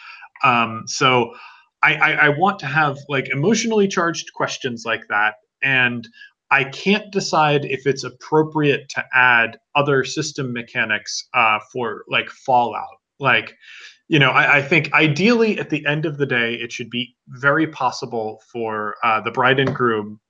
So I want to have like emotionally charged questions like that, and I can't decide if it's appropriate to add other system mechanics for like Fallout. Like, you know, I think ideally at the end of the day, it should be very possible for the bride and groom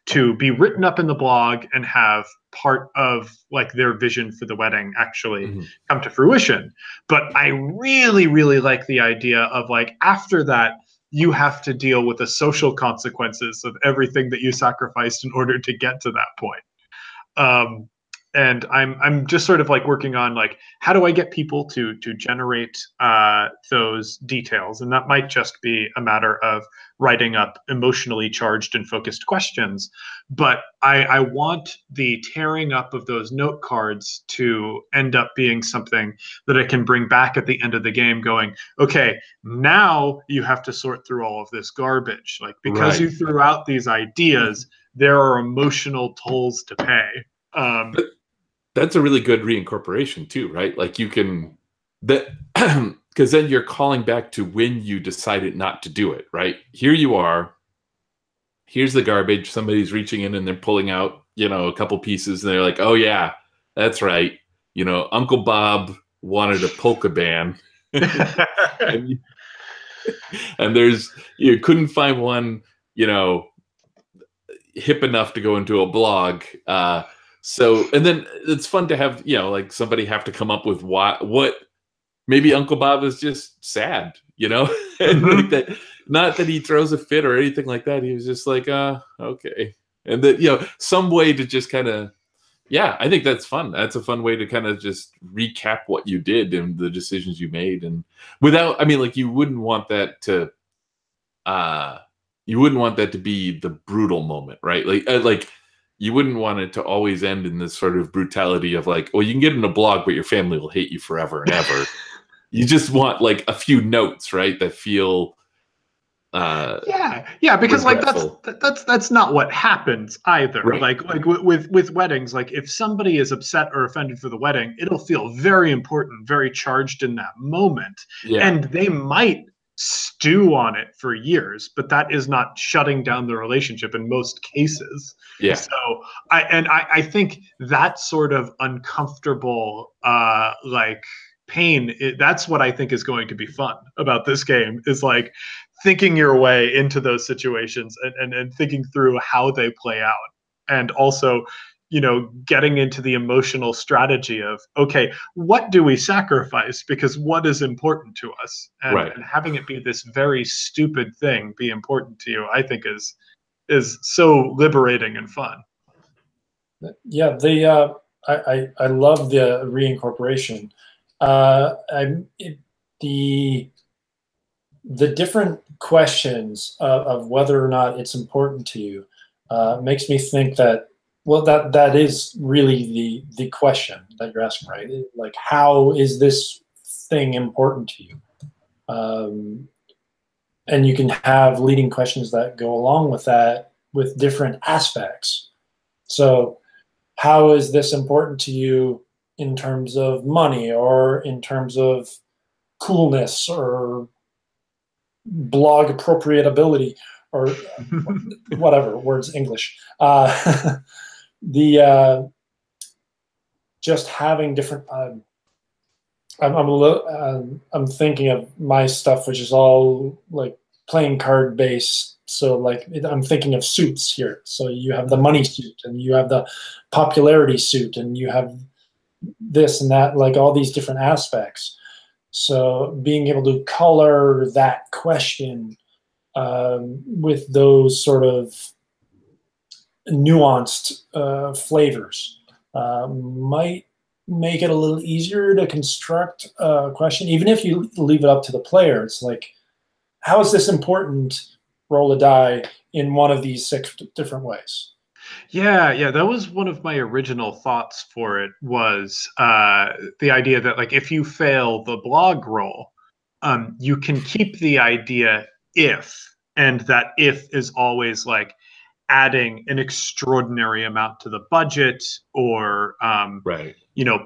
to be written up in the blog and have part of like their vision for the wedding actually come to fruition. But I really, really like the idea of like, after that, you have to deal with the social consequences of everything that you sacrificed in order to get to that point. and I'm just sort of like working on like how do I get people to generate those details, and that might just be a matter of writing up emotionally charged and focused questions, but I want the tearing up of those note cards to end up being something that I can bring back at the end of the game, going, okay, now you have to sort through all of this garbage, like because you threw out these ideas, there are emotional tolls to pay. That's a really good reincorporation too, right? Like you can that because then you're calling back to when you decided not to do it, right? Here you are. Here's the garbage. Somebody's reaching in and they're pulling out, a couple pieces, and they're like, "Oh yeah, that's right. Uncle Bob wanted a polka band, and you couldn't find one, hip enough to go into a blog." So, and then it's fun to have, like somebody have to come up with what maybe Uncle Bob is just sad, and like that, not that he throws a fit or anything like that. He was just like, okay. And that, some way to just kind of, I think that's fun. That's a fun way to kind of just recap what you did and the decisions you made. And without, like you wouldn't want that to be the brutal moment, right? Like you wouldn't want it to always end in this sort of brutality of like, well, you can get in a blog, but your family will hate you forever and ever. You just want like a few notes, right? That feel, because regretful. Like that's not what happens either. Right. Like with weddings, like if somebody is upset or offended for the wedding, it'll feel very important, very charged in that moment, and they might stew on it for years, but that is not shutting down the relationship in most cases. Yeah. So I think that sort of uncomfortable like pain, that's what I think is going to be fun about this game, is like thinking your way into those situations and thinking through how they play out, and also getting into the emotional strategy of, okay, what do we sacrifice because what is important to us, and having it be this very stupid thing be important to you, I think is so liberating and fun. Yeah, I love the reincorporation. The different questions of whether or not it's important to you makes me think that, well, that is really the question that you're asking, right? Like, how is this thing important to you? And you can have leading questions that go along with that with different aspects. So how is this important to you in terms of money, or in terms of coolness, or blog appropriatability, or whatever words English. Just having different. I'm thinking of my stuff, which is all like playing card based. So like I'm thinking of suits here. So you have the money suit, and you have the popularity suit, and you have this and that, like all these different aspects. So being able to color that question with those sort of nuanced flavors might make it a little easier to construct a question, even if you leave it up to the player. It's like, how is this important? Roll a die in one of these 6 different ways. Yeah, that was one of my original thoughts for it, was the idea that like if you fail the blog roll, you can keep the idea if, and that if is always like adding an extraordinary amount to the budget, or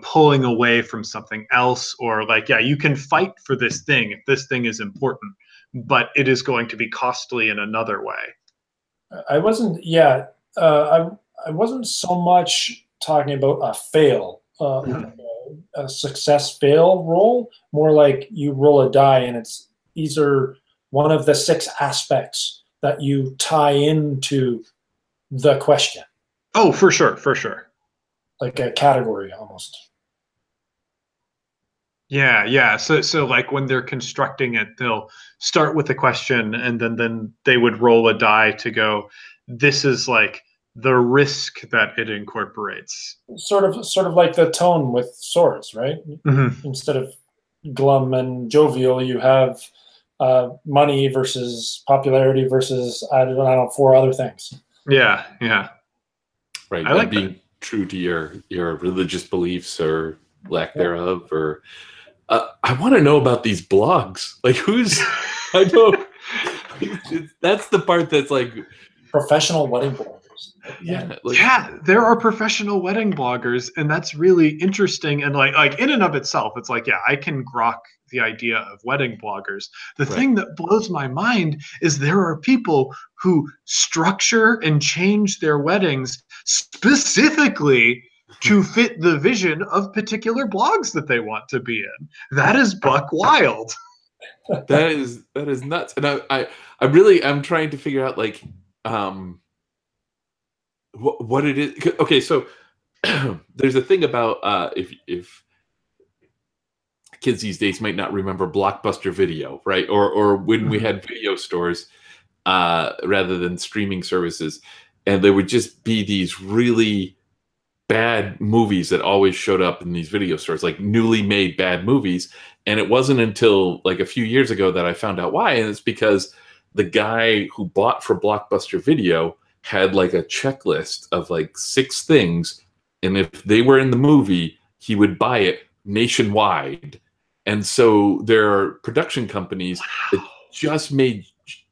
pulling away from something else, or like, you can fight for this thing if this thing is important, but it is going to be costly in another way. I wasn't so much talking about a fail, a success fail roll, more like you roll a die and it's either one of the 6 aspects that you tie into the question. Oh, for sure. Like a category almost. Yeah. So like when they're constructing it, they'll start with a question, and then they would roll a die to go, this is like the risk that it incorporates. Sort of like the tone with swords, right? Mm-hmm. Instead of glum and jovial, you have money versus popularity versus I don't know, 4 other things. Yeah. Right. I like being true to your religious beliefs or lack thereof. Or I want to know about these blogs. Like, who's? I don't. That's the part that's like professional wedding bloggers. Yeah, there are professional wedding bloggers, and that's really interesting. And like in and of itself, it's like, yeah, I can grok the idea of wedding bloggers. The thing that blows my mind is there are people who structure and change their weddings specifically to fit the vision of particular blogs that they want to be in. That is buck wild. That is nuts. And I'm trying to figure out like what it is. Okay, so there's a thing about if kids these days might not remember Blockbuster Video, right? Or when we had video stores rather than streaming services, and there would just be these really bad movies that always showed up in these video stores, like newly made bad movies. And it wasn't until like a few years ago that I found out why. And it's because the guy who bought for Blockbuster Video had like a checklist of like 6 things. And if they were in the movie, he would buy it nationwide. And so there are production companies that just made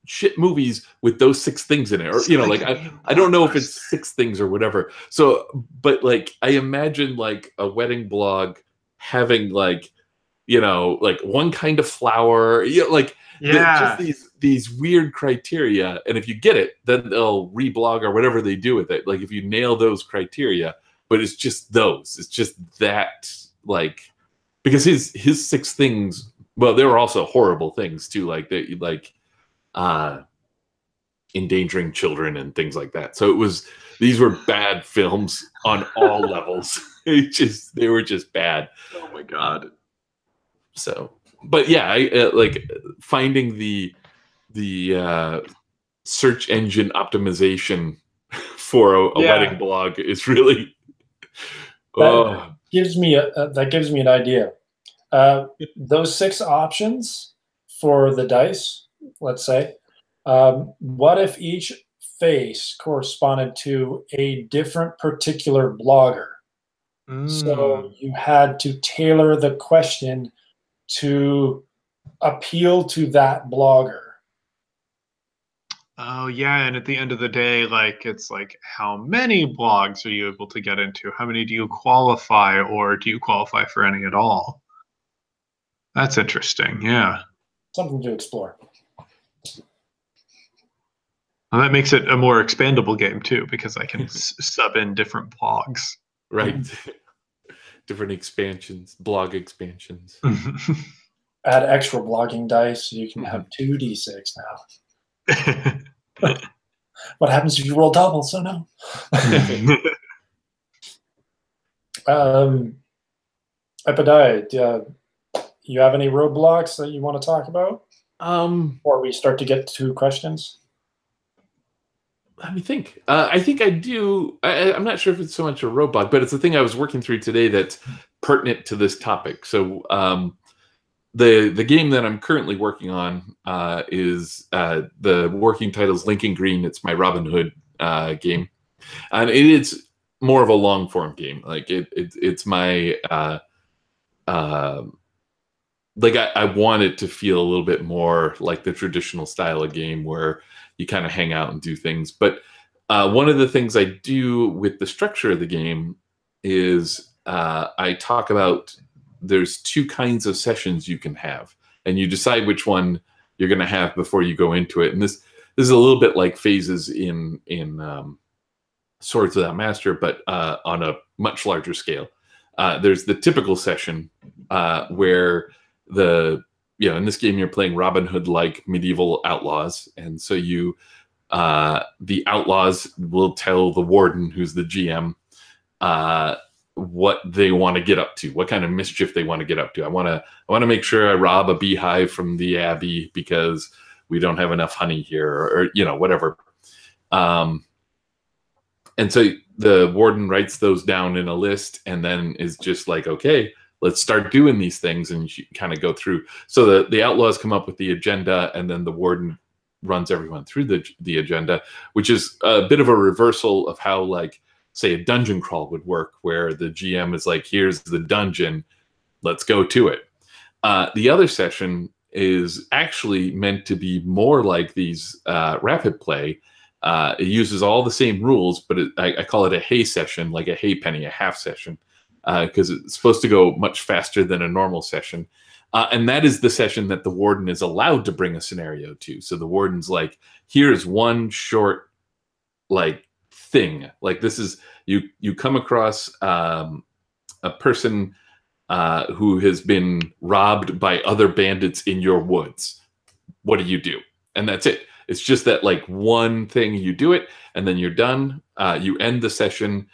shit movies with those 6 things in it, or like I don't know if it's 6 things or whatever. So, but like I imagine like a wedding blog having like like one kind of flower, just these weird criteria, and if you get it, then they'll reblog or whatever they do with it. Like if you nail those criteria, but it's just that like because his 6 things. Well, there were also horrible things too, like endangering children and things like that. So these were bad films on all levels. They were just bad. Oh my God. So, but yeah, I like finding the search engine optimization for a wedding blog is really gives me an idea. Those 6 options for the dice, let's say, what if each face corresponded to a different particular blogger? So you had to tailor the question to appeal to that blogger. Oh yeah, and at the end of the day, like it's like how many blogs are you able to get into? How many do you qualify, or do you qualify for any at all? That's interesting. Yeah. Something to explore. Well, that makes it a more expandable game too, because I can sub in different blogs. Right. Different expansions, blog expansions. Add extra blogging dice so you can have 2d6 now. What happens if you roll double? So no. Epidiah, do you have any roadblocks that you want to talk about? Before we start to get to questions? Let me think. I think I do. I'm not sure if it's so much a roadblock, but it's a thing I was working through today that's pertinent to this topic. So the game that I'm currently working on is the working title is Lincoln Green. It's my Robin Hood game, and it is more of a long form game. Like it's my like I want it to feel a little bit more like the traditional style of game where you kind of hang out and do things. But one of the things I do with the structure of the game is I talk about there's 2 kinds of sessions you can have, and you decide which one you're going to have before you go into it. And this is a little bit like phases in Swords Without Master, but on a much larger scale. There's the typical session where in this game you're playing Robin Hood like medieval outlaws, and so the outlaws will tell the warden, who's the GM, what they want to get up to, what kind of mischief they want to get up to. I want to make sure I rob a beehive from the abbey because we don't have enough honey here, or whatever. And so the warden writes those down in a list and then is just like, okay, let's start doing these things, and you kind of go through. So the outlaws come up with the agenda, and then the warden runs everyone through the agenda, which is a bit of a reversal of how, like, say, a dungeon crawl would work, where the GM is like, here's the dungeon, let's go to it. The other session is actually meant to be more like these rapid play. It uses all the same rules, but I call it a hay session, like a hay penny, a half session, because it's supposed to go much faster than a normal session. And that is the session that the warden is allowed to bring a scenario to. So the warden's like, here's one short, like, thing. Like, this is, you come across a person who has been robbed by other bandits in your woods. What do you do? And that's it. It's just that, like, one thing, you do it, and then you're done. You end the session.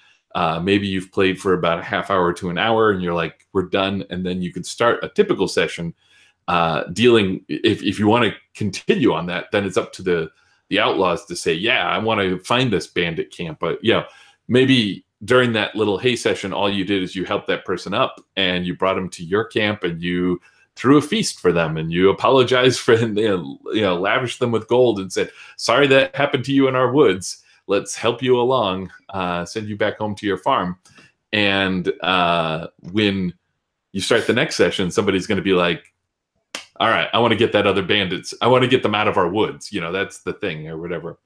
Maybe you've played for about a half hour to an hour, and you're like, we're done. And then you can start a typical session dealing. If you want to continue on that, then it's up to the outlaws to say, yeah, I want to find this bandit camp. But maybe during that little hay session, all you did is you helped that person up, and you brought them to your camp, and you threw a feast for them, and you apologized for lavished them with gold and said, sorry that happened to you in our woods. Let's help you along, send you back home to your farm. And when you start the next session, somebody's going to be like, all right, I want to get that other bandits. I want to get them out of our woods. That's the thing, or whatever.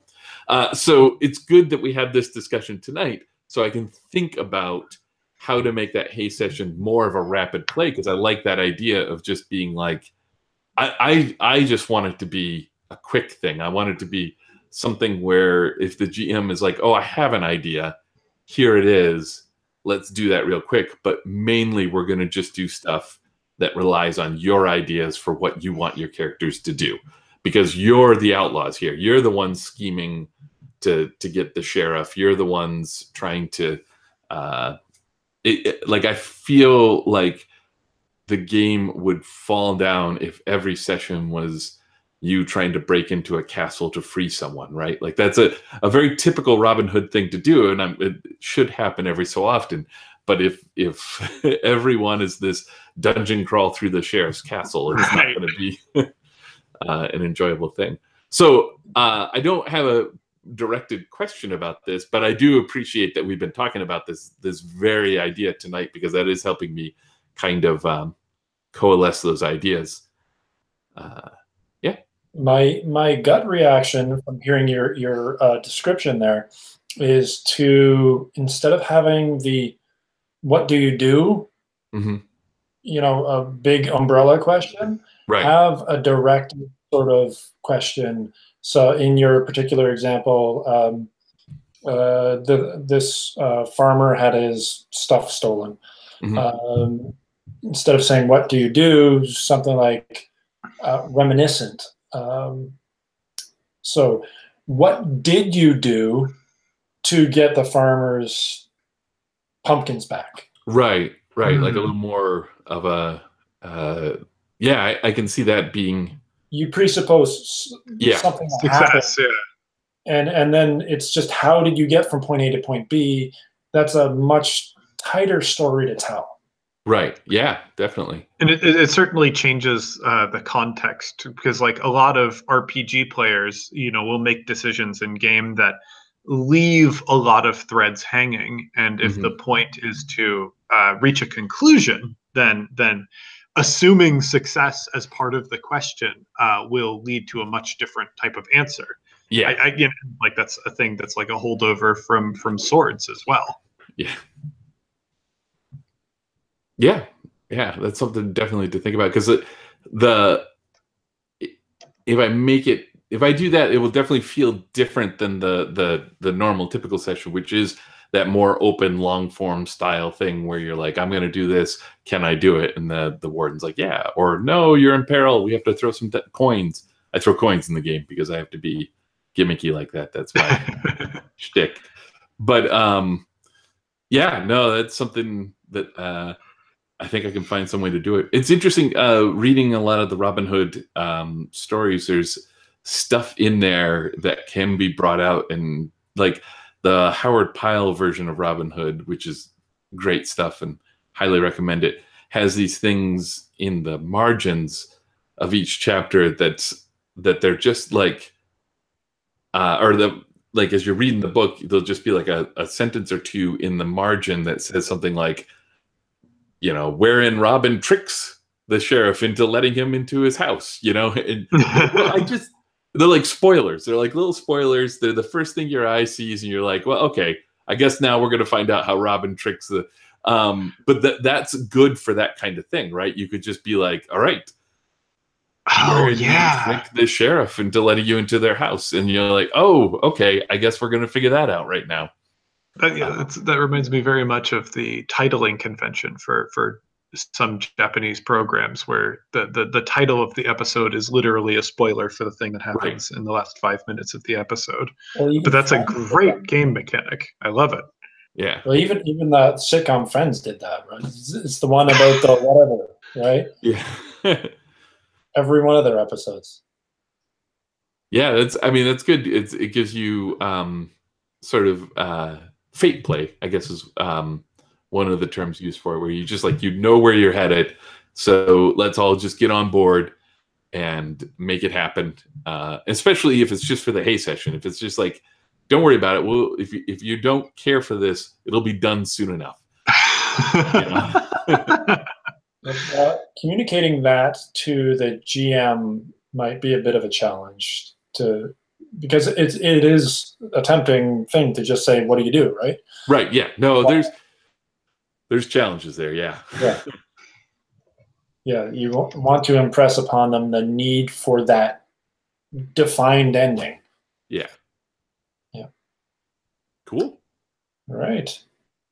So it's good that we have this discussion tonight, so I can think about how to make that hay session more of a rapid play, because I like that idea of just being like, I just want it to be a quick thing. I want it to be something where if the GM is like, oh, I have an idea, here it is, let's do that real quick. But mainly we're going to just do stuff that relies on your ideas for what you want your characters to do, because you're the outlaws here. You're the ones scheming to get the sheriff. You're the ones trying to like, I feel like the game would fall down if every session was you trying to break into a castle to free someone, right? Like, that's a very typical Robin Hood thing to do, and it should happen every so often. But if everyone is this dungeon crawl through the sheriff's castle, it's not going to be an enjoyable thing. So I don't have a directed question about this, but I do appreciate that we've been talking about this very idea tonight, because that is helping me kind of coalesce those ideas. My gut reaction from hearing your description there is to, instead of having the what do you do, a big umbrella question, right, have a direct sort of question. So in your particular example, this farmer had his stuff stolen. Instead of saying, what do you do, something like reminiscent. So what did you do to get the farmer's pumpkins back? Right. Like a little more of a, I can see that being. You presuppose something success, and then it's just, how did you get from point A to point B? That's a much tighter story to tell. Right. Yeah, definitely. And it certainly changes the context, because, like, a lot of RPG players, will make decisions in game that leave a lot of threads hanging. And if the point is to reach a conclusion, then assuming success as part of the question will lead to a much different type of answer. Yeah, I like, that's a thing that's like a holdover from Swords as well. Yeah, that's something definitely to think about, because if I do that, it will definitely feel different than the normal typical session, which is that more open, long form style thing where you're like, I'm going to do this. Can I do it? And the warden's like, yeah, or no, you're in peril. We have to throw some coins. I throw coins in the game because I have to be gimmicky like that. That's my shtick. But that's something that I think I can find some way to do it. It's interesting reading a lot of the Robin Hood stories. There's stuff in there that can be brought out, and like the Howard Pyle version of Robin Hood, which is great stuff and highly recommend it, has these things in the margins of each chapter that they're just like, like as you're reading the book, there'll just be like a sentence or two in the margin that says something like, wherein Robin tricks the sheriff into letting him into his house, And they're like spoilers. They're like little spoilers. They're the first thing your eye sees, and you're like, well, okay, I guess now we're going to find out how Robin tricks the. But that's good for that kind of thing, right? You could just be like, all right. Oh, yeah. Trick the sheriff into letting you into their house. And you're like, oh, okay, I guess we're going to figure that out right now. That reminds me very much of the titling convention for some Japanese programs where the title of the episode is literally a spoiler for the thing that happens in the last 5 minutes of the episode. But that's a great game mechanic. I love it. Yeah. Well, even the sitcom Friends did that, right? It's the one about the whatever, right? Yeah. Every one of their episodes. Yeah, that's good. It gives you sort of fate play, I guess is one of the terms used for it, where you just where you're headed. So let's all just get on board and make it happen. Especially if it's just for the hay session. If it's just like, don't worry about it. Well, if you don't care for this, it'll be done soon enough. Communicating that to the GM might be a bit of a challenge because it is a tempting thing to just say, what do you do, right? Right, yeah. No, there's challenges there, yeah. Yeah. Yeah, you want to impress upon them the need for that defined ending. Yeah. Yeah. Cool. All right.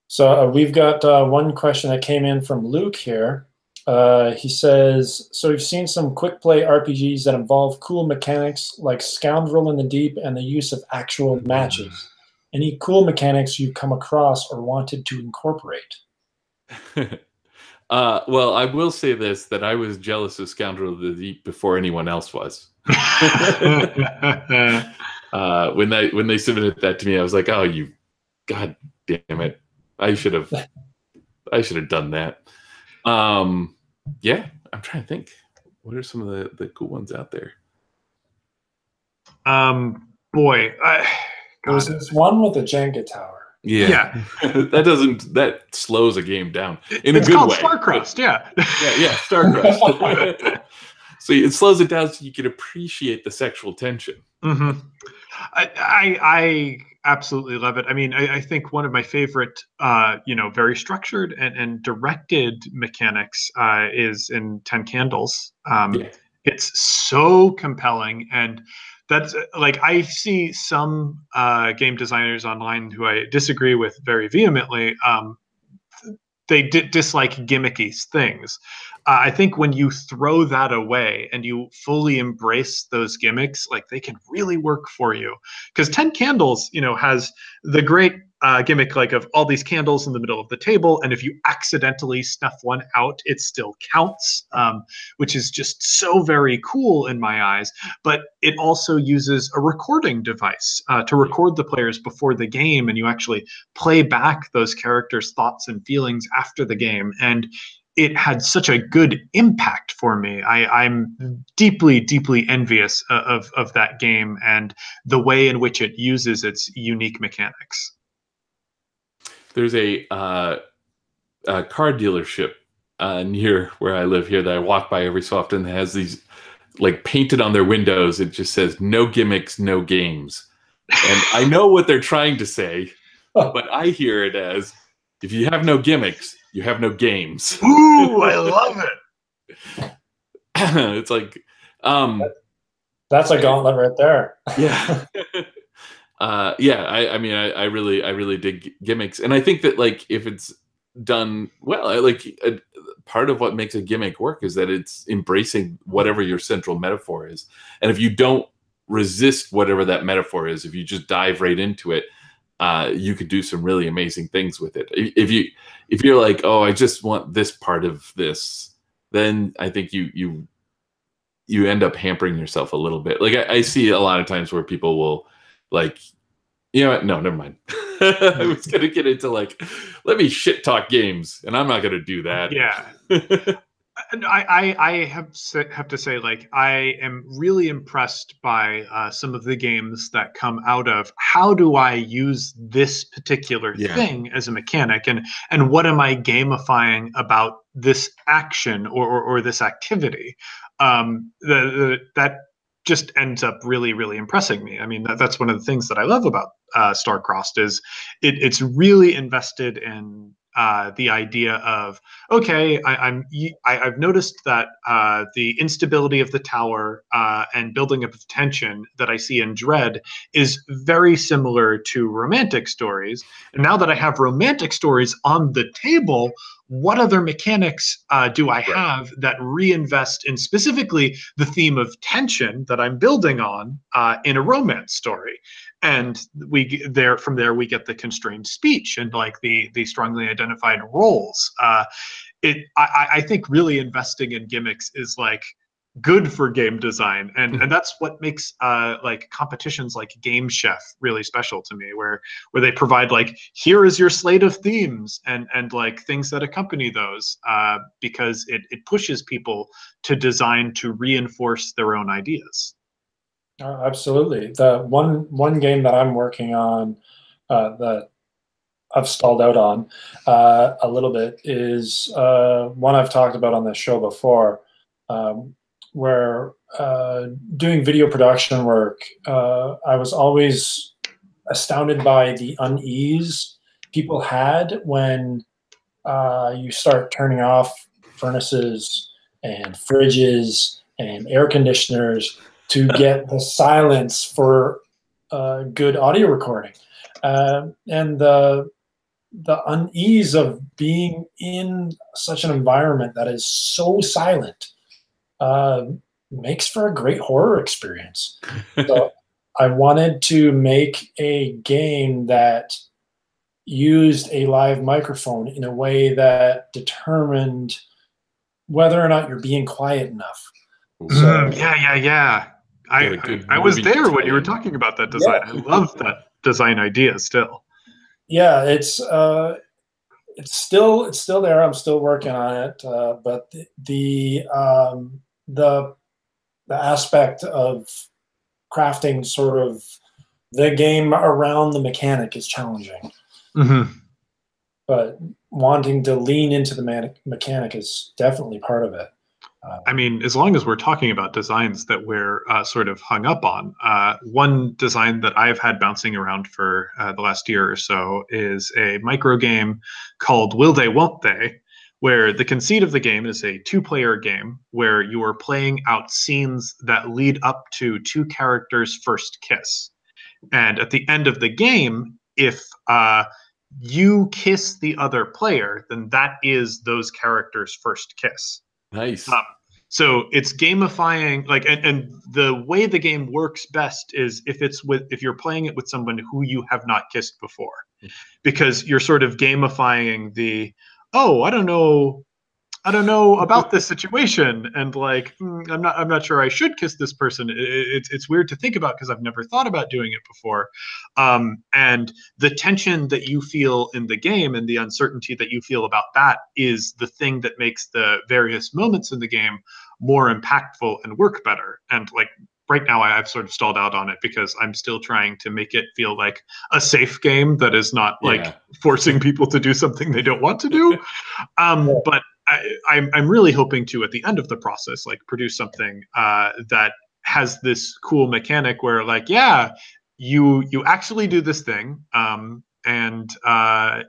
So we've got one question that came in from Luke here. He says, so we've seen some quick play RPGs that involve cool mechanics like Scoundrel in the Deep and the use of actual matches. Any cool mechanics you've come across or wanted to incorporate? Well, I will say this, that I was jealous of Scoundrel in the Deep before anyone else was. When they submitted that to me, I was like, oh, you, God damn it. I should have done that. Yeah, I'm trying to think. What are some of the cool ones out there? Boy, There's this one with a Jenga tower. Yeah. that slows a game down in it's a good called way. Starcrust, yeah. Yeah, Starcrust. So it slows it down so you can appreciate the sexual tension. Mm-hmm. I absolutely love it. I mean, I think one of my favorite, very structured and directed mechanics is in 10 Candles. It's so compelling, and that's like, I see some game designers online who I disagree with very vehemently. They dislike gimmicky things. I think when you throw that away and you fully embrace those gimmicks, like, they can really work for you. Because 10 Candles, has the great gimmick, like, of all these candles in the middle of the table, and if you accidentally snuff one out, it still counts, which is just so very cool in my eyes. But it also uses a recording device to record the players before the game, and you actually play back those characters' thoughts and feelings after the game. And it had such a good impact for me. I'm deeply, deeply envious of that game and the way in which it uses its unique mechanics. There's a car dealership near where I live here that I walk by every so often that has these, like, painted on their windows. It just says, no gimmicks, no games. And I know what they're trying to say, but I hear it as, if you have no gimmicks, you have no games. Ooh, I love it. It's like, that's a gauntlet right there. Yeah. I mean, I really dig gimmicks, and I think that, like, if it's done well, part of what makes a gimmick work is that it's embracing whatever your central metaphor is, and if you don't resist whatever that metaphor is, if you just dive right into it, you could do some really amazing things with it. If you're like, oh, I just want this part of this, then I think you end up hampering yourself a little bit. Like, I see a lot of times where people will, like, You know what? No, never mind. I was going to get into like, let me shit talk games, and I'm not going to do that. Yeah. I have to say, like, I am really impressed by some of the games that come out of how do I use this particular thing as a mechanic, and what am I gamifying about this action or this activity? That just ends up really, really impressing me. I mean, that's one of the things that I love about Starcrossed is it's really invested in the idea of, okay, I've noticed that the instability of the tower and building up of tension that I see in Dread is very similar to romantic stories. And now that I have romantic stories on the table, what other mechanics do I have that reinvest in specifically the theme of tension that I'm building on in a romance story? And from there we get the constrained speech and like the strongly identified roles. I think really investing in gimmicks is like good for game design, and that's what makes like competitions like Game Chef really special to me, where they provide like, here is your slate of themes and like things that accompany those, because it pushes people to design to reinforce their own ideas. Absolutely. The one game that I'm working on that I've stalled out on a little bit is one I've talked about on this show before, where doing video production work, I was always astounded by the unease people had when you start turning off furnaces and fridges and air conditioners to get the silence for good audio recording. And the unease of being in such an environment that is so silent makes for a great horror experience. So I wanted to make a game that used a live microphone in a way that determined whether or not you're being quiet enough. So, yeah. I was there when you were talking about that design. Yeah. I love that design idea still. Yeah, it's still there. I'm still working on it, but the aspect of crafting sort of the game around the mechanic is challenging. Mm-hmm. But wanting to lean into the mechanic is definitely part of it. I mean, as long as we're talking about designs that we're sort of hung up on, one design that I've had bouncing around for the last year or so is a micro game called Will They, Won't They?, where the conceit of the game is a two-player game where you are playing out scenes that lead up to two characters' first kiss. And at the end of the game, if you kiss the other player, then that is those characters' first kiss. Nice. So it's gamifying, like, and the way the game works best is if you're playing it with someone who you have not kissed before, because you're sort of gamifying the, oh, I don't know about this situation, and like, I'm not sure I should kiss this person. It's weird to think about because I've never thought about doing it before. And the tension that you feel in the game and the uncertainty that you feel about that is the thing that makes the various moments in the game more impactful and work better. And like right now, I've sort of stalled out on it because I'm still trying to make it feel like a safe game that is not like forcing people to do something they don't want to do. But I'm really hoping to, at the end of the process, like produce something that has this cool mechanic where, like, yeah, you actually do this thing, and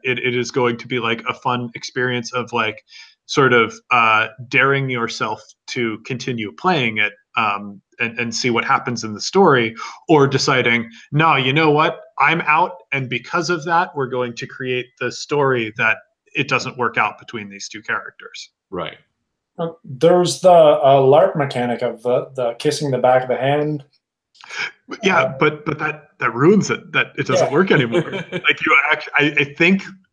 it is going to be like a fun experience of like sort of daring yourself to continue playing it and see what happens in the story, or deciding, no, you know what, I'm out, and because of that, we're going to create the story that it doesn't work out between these two characters. Right. There's the LARP mechanic of the kissing the back of the hand. Yeah, but that ruins it. That it doesn't work anymore. Like you actually,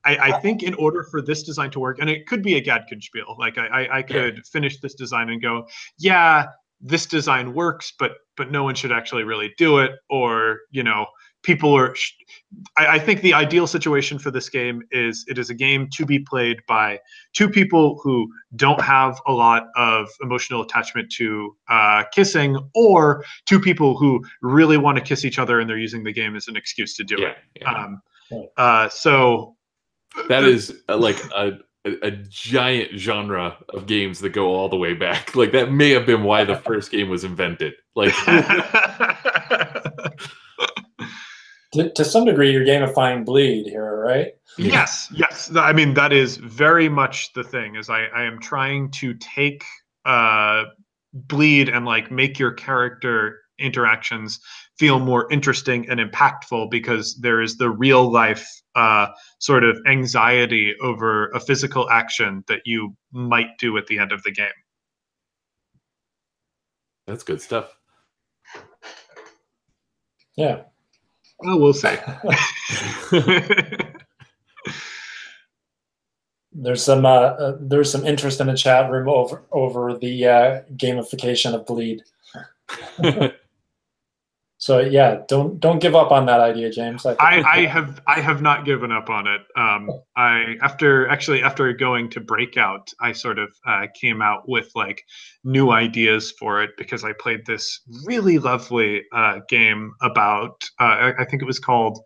I think in order for this design to work, and it could be a Gadkenspiel, like I could finish this design and go, yeah, this design works, but no one should actually really do it, or people are. I think the ideal situation for this game is it is a game to be played by two people who don't have a lot of emotional attachment to kissing, or two people who really want to kiss each other and they're using the game as an excuse to do it. So that is like a giant genre of games that go all the way back. Like that may have been why the first game was invented. Like. To some degree, you're gamifying bleed here, right? Yes. I mean, that is very much the thing. Is I am trying to take bleed and like make your character interactions feel more interesting and impactful, because there is the real life sort of anxiety over a physical action that you might do at the end of the game. That's good stuff. Yeah. Well, we'll see. There's some interest in the chat room over the gamification of bleed. So yeah, don't give up on that idea, James. I have not given up on it. After going to Breakout, I sort of came out with like new ideas for it, because I played this really lovely game about I think it was called,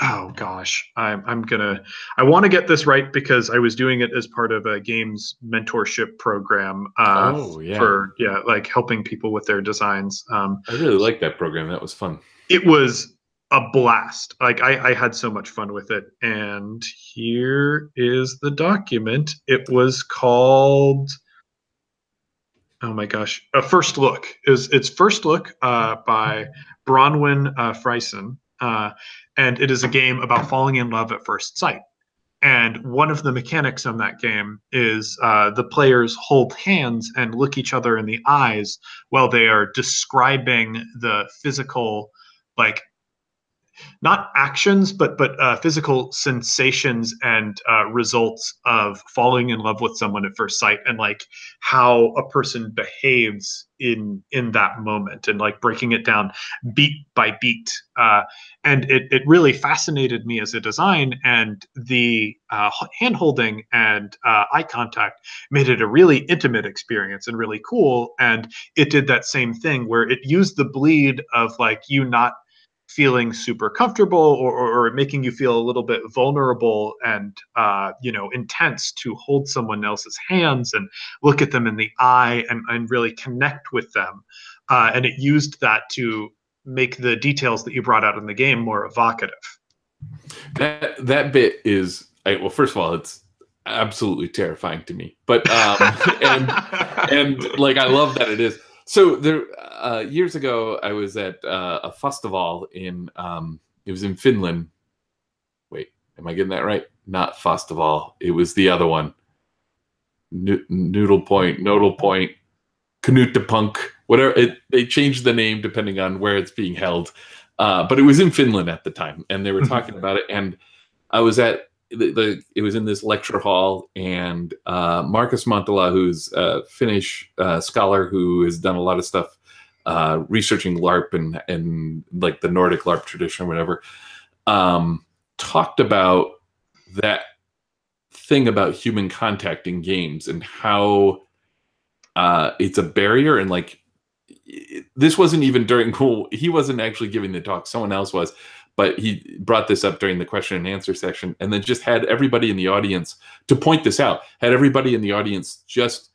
oh gosh, I want to get this right, because I was doing it as part of a games mentorship program for like helping people with their designs. I really liked that program. That was fun. It was a blast. Like I had so much fun with it. And here is the document. It was called, oh my gosh, First Look. It's First Look by Bronwyn Friesen. And it is a game about falling in love at first sight. And one of the mechanics on that game is the players hold hands and look each other in the eyes while they are describing the physical, like, not actions, but physical sensations and results of falling in love with someone at first sight, and like how a person behaves in that moment, and like breaking it down beat by beat. And it really fascinated me as a design, and the hand holding and eye contact made it a really intimate experience and really cool. And it did that same thing where it used the bleed of like you not feeling super comfortable or making you feel a little bit vulnerable and intense to hold someone else's hands and look at them in the eye and really connect with them. And it used that to make the details that you brought out in the game more evocative. That bit is, well, first of all, it's absolutely terrifying to me, but and like I love that it is. So there, years ago, I was at a festival in, it was in Finland. Wait, am I getting that right? Not festival. It was the other one. Noodle Point, Knutepunk, whatever. They changed the name depending on where it's being held. But it was in Finland at the time, and they were talking about it. And I was at, it was in this lecture hall, and Markus Montala, who's a Finnish scholar who has done a lot of stuff researching LARP and like the Nordic LARP tradition or whatever, talked about that thing about human contact in games and how it's a barrier. And like, this wasn't even during, he wasn't actually giving the talk, someone else was. But he brought this up during the question and answer section, and then just had everybody in the audience to point this out. Had everybody in the audience just,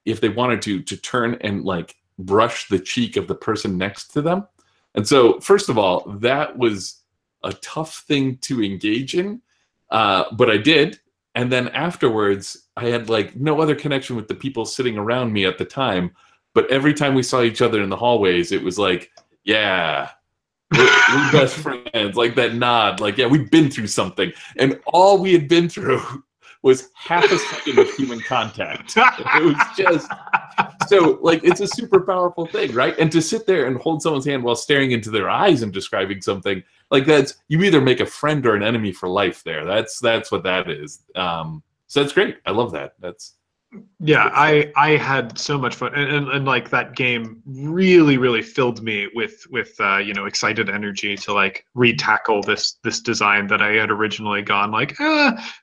if they wanted to turn and like brush the cheek of the person next to them. And so, first of all, that was a tough thing to engage in, but I did. And then afterwards, I had like no other connection with the people sitting around me at the time. But every time we saw each other in the hallways, it was like, yeah. We're best friends, like that nod, like, yeah, we've been through something. And all we had been through was half a second of human contact. It was just, so like, it's a super powerful thing, right? And to sit there and hold someone's hand while staring into their eyes and describing something, like that's, you either make a friend or an enemy for life there. That's what that is. So that's great. I love that. That's Yeah, I had so much fun, and like that game really filled me with you know, excited energy to like retackle this design that I had originally gone like,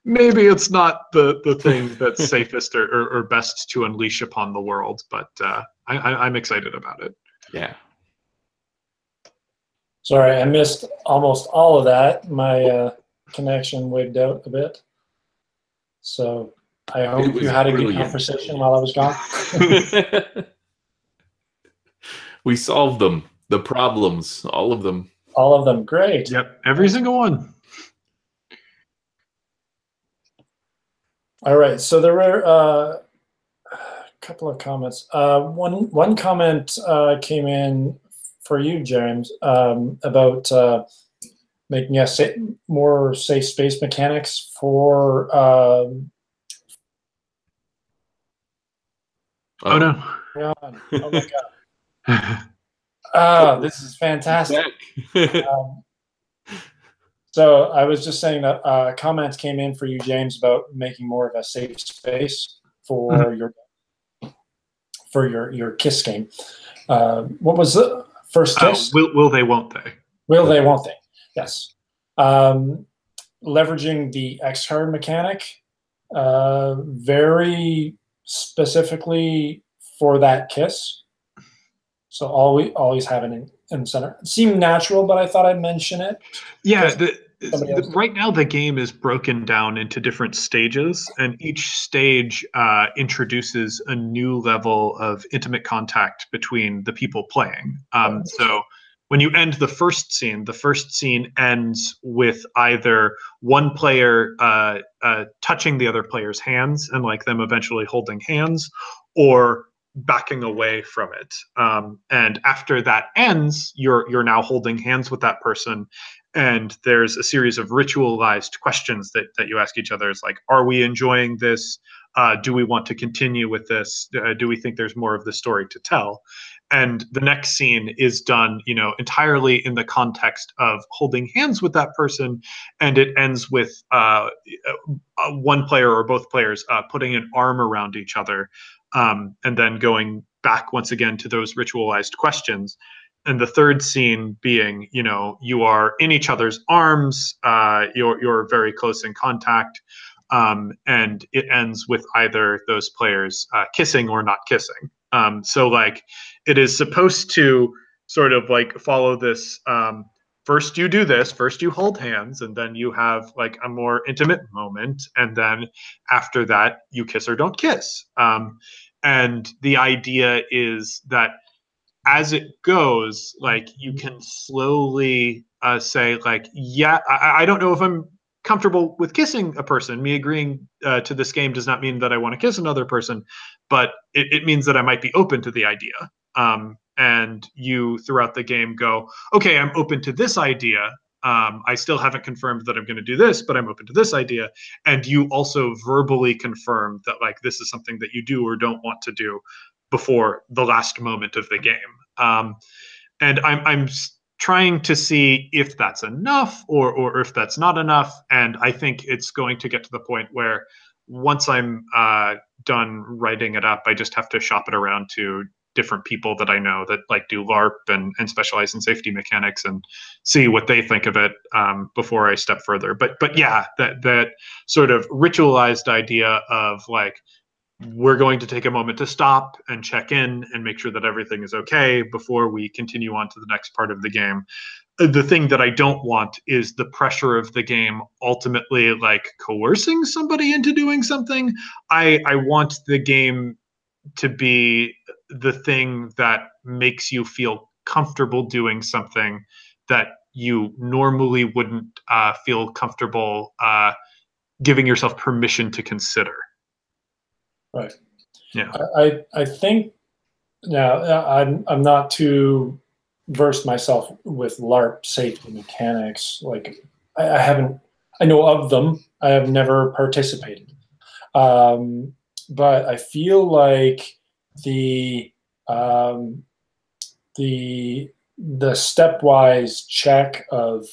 maybe it's not the thing that's safest or best to unleash upon the world, but I'm excited about it. Yeah. Sorry, I missed almost all of that. My connection wigged out a bit. So I hope you had a good conversation while I was gone. We solved them. The problems, all of them. All of them, great. Yep, every single one. All right, so there were a couple of comments. One comment came in for you, James, about making more safe space mechanics for. Oh no! Oh my god! This is fantastic. So I was just saying that comments came in for you, James, about making more of a safe space for your KISS game. What was the first KISS? Will they? Won't they? Will they? Won't they? Yes. Leveraging the X card mechanic very specifically for that KISS. So always have it in the center. It seemed natural, but I thought I'd mention it. Yeah. Right now, the game is broken down into different stages, and each stage introduces a new level of intimate contact between the people playing. So when you end the first scene ends with either one player touching the other player's hands and like them eventually holding hands, or backing away from it. And after that ends, you're now holding hands with that person. And there's a series of ritualized questions that you ask each other. It's like, are we enjoying this? Do we want to continue with this? Do we think there's more of the story to tell? And the next scene is done, you know, entirely in the context of holding hands with that person, and it ends with one player or both players putting an arm around each other, and then going back once again to those ritualized questions. And the third scene being, you know, you are in each other's arms, you're very close in contact, and it ends with either those players kissing or not kissing. So like it is supposed to sort of like follow this, first you do this, first you hold hands, and then you have like a more intimate moment, and then after that you kiss or don't kiss. And the idea is that as it goes, like you can slowly say like, yeah, I don't know if I'm comfortable with kissing a person. Me agreeing to this game does not mean that I want to kiss another person, but it means that I might be open to the idea. And you throughout the game go, okay, I'm open to this idea. I still haven't confirmed that I'm going to do this, but I'm open to this idea. And you also verbally confirm that like this is something that you do or don't want to do before the last moment of the game. And I'm trying to see if that's enough or if that's not enough. And I think it's going to get to the point where once I'm done writing it up, I just have to shop it around to different people that I know that like do LARP and specialize in safety mechanics and see what they think of it before I step further. But yeah, that sort of ritualized idea of like, we're going to take a moment to stop and check in and make sure that everything is okay before we continue on to the next part of the game. The thing that I don't want is the pressure of the game ultimately like coercing somebody into doing something. I want the game to be the thing that makes you feel comfortable doing something that you normally wouldn't feel comfortable giving yourself permission to consider. Right. Yeah. I think now I'm not too versed myself with LARP safety mechanics. Like I know of them. I have never participated. But I feel like the stepwise check of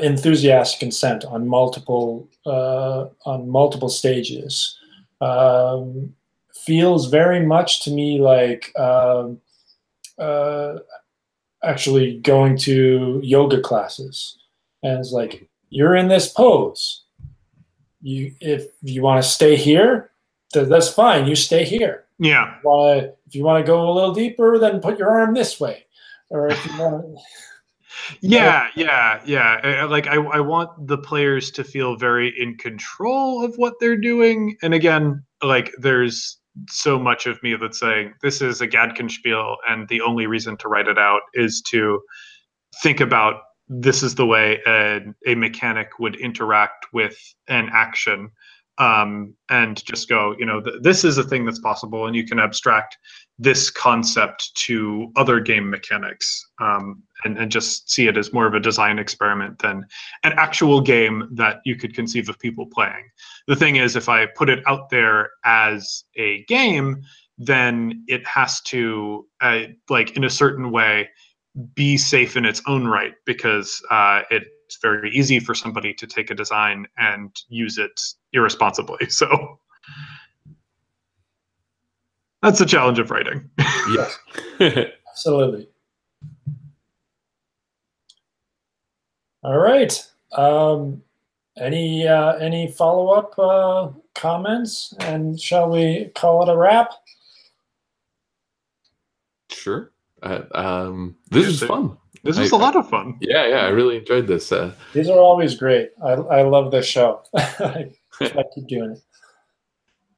enthusiastic consent on multiple stages feels very much to me like actually going to yoga classes. And it's like, you're in this pose. If you want to stay here, that's fine. You stay here. Yeah. If you want to go a little deeper, then put your arm this way. Or if you want to... Yeah. Like I want the players to feel very in control of what they're doing. And again, like there's so much of me that's saying this is a Gadkenspiel, and the only reason to write it out is to think about this is the way a mechanic would interact with an action, and just go, this is a thing that's possible, and you can abstract this concept to other game mechanics, and just see it as more of a design experiment than an actual game that you could conceive of people playing. The thing is, if I put it out there as a game, then it has to, like in a certain way, be safe in its own right, because it's very easy for somebody to take a design and use it irresponsibly. So that's the challenge of writing. Yes. Absolutely. All right. Any follow-up comments, and shall we call it a wrap? Sure. This is fun. This was a lot of fun. Yeah, I really enjoyed this. These are always great. I love this show. I keep doing it.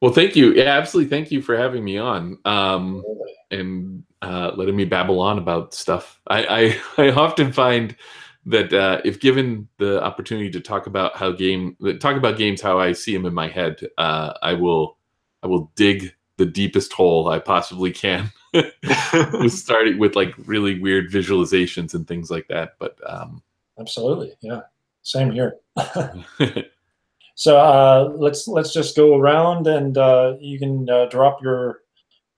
Well, thank you. Yeah, absolutely. Thank you for having me on, and letting me babble on about stuff. I often find that if given the opportunity to talk about games how I see them in my head, I will dig the deepest hole I possibly can. Starting with like really weird visualizations and things like that. But absolutely, yeah, same here. So let's just go around, and you can drop your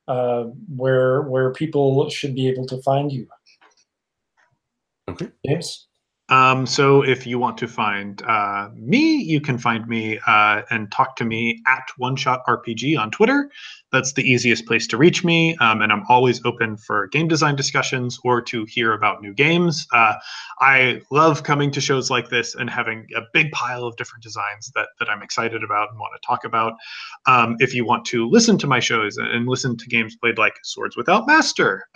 where people should be able to find you. Okay, James. So if you want to find me, you can find me and talk to me at One Shot RPG on Twitter. That's the easiest place to reach me, and I'm always open for game design discussions or to hear about new games. I love coming to shows like this and having a big pile of different designs that I'm excited about and want to talk about. If you want to listen to my shows and listen to games played like Swords Without Master,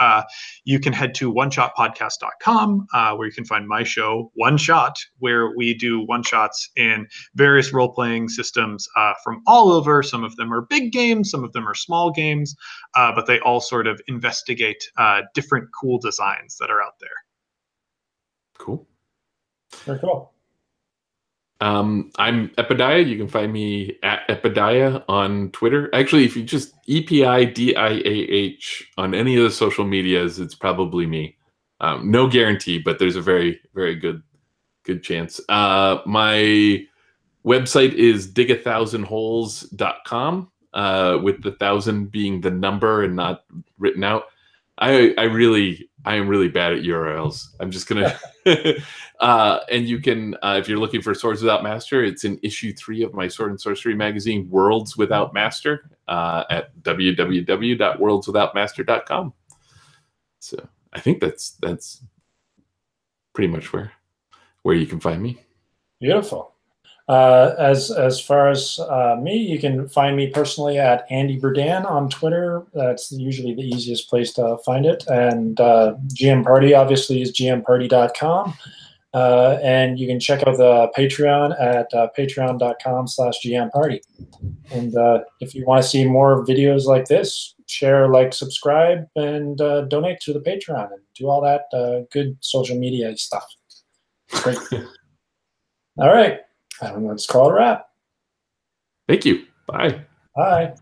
you can head to oneshotpodcast.com, where you can find my show, One Shot, where we do one-shots in various role-playing systems from all over. Some of them are big games, some of them are small games, but they all sort of investigate different cool designs that are out there. Cool. Very cool. I'm Epidiah. You can find me at Epidiah on Twitter. Actually, if you just EPIDIAH on any of the social medias, it's probably me. No guarantee, but there's a very, very good chance. My website is dig1000holes.com, with the 1,000 being the number and not written out. I am really bad at URLs. I'm just gonna and you can if you're looking for Swords Without Master, it's in issue 3 of my Sword and Sorcery magazine, Worlds Without Master, at www.worldswithoutmaster.com. So I think that's pretty much where you can find me. Beautiful. As far as me, you can find me personally at Andy Berdan on Twitter. That's usually the easiest place to find it. And GM Party obviously is gmparty.com. And you can check out the Patreon at patreon.com/GMparty. And if you want to see more videos like this, share, like, subscribe, and donate to the Patreon and do all that good social media stuff. Great. All right. Let's call it a wrap. Thank you. Bye. Bye.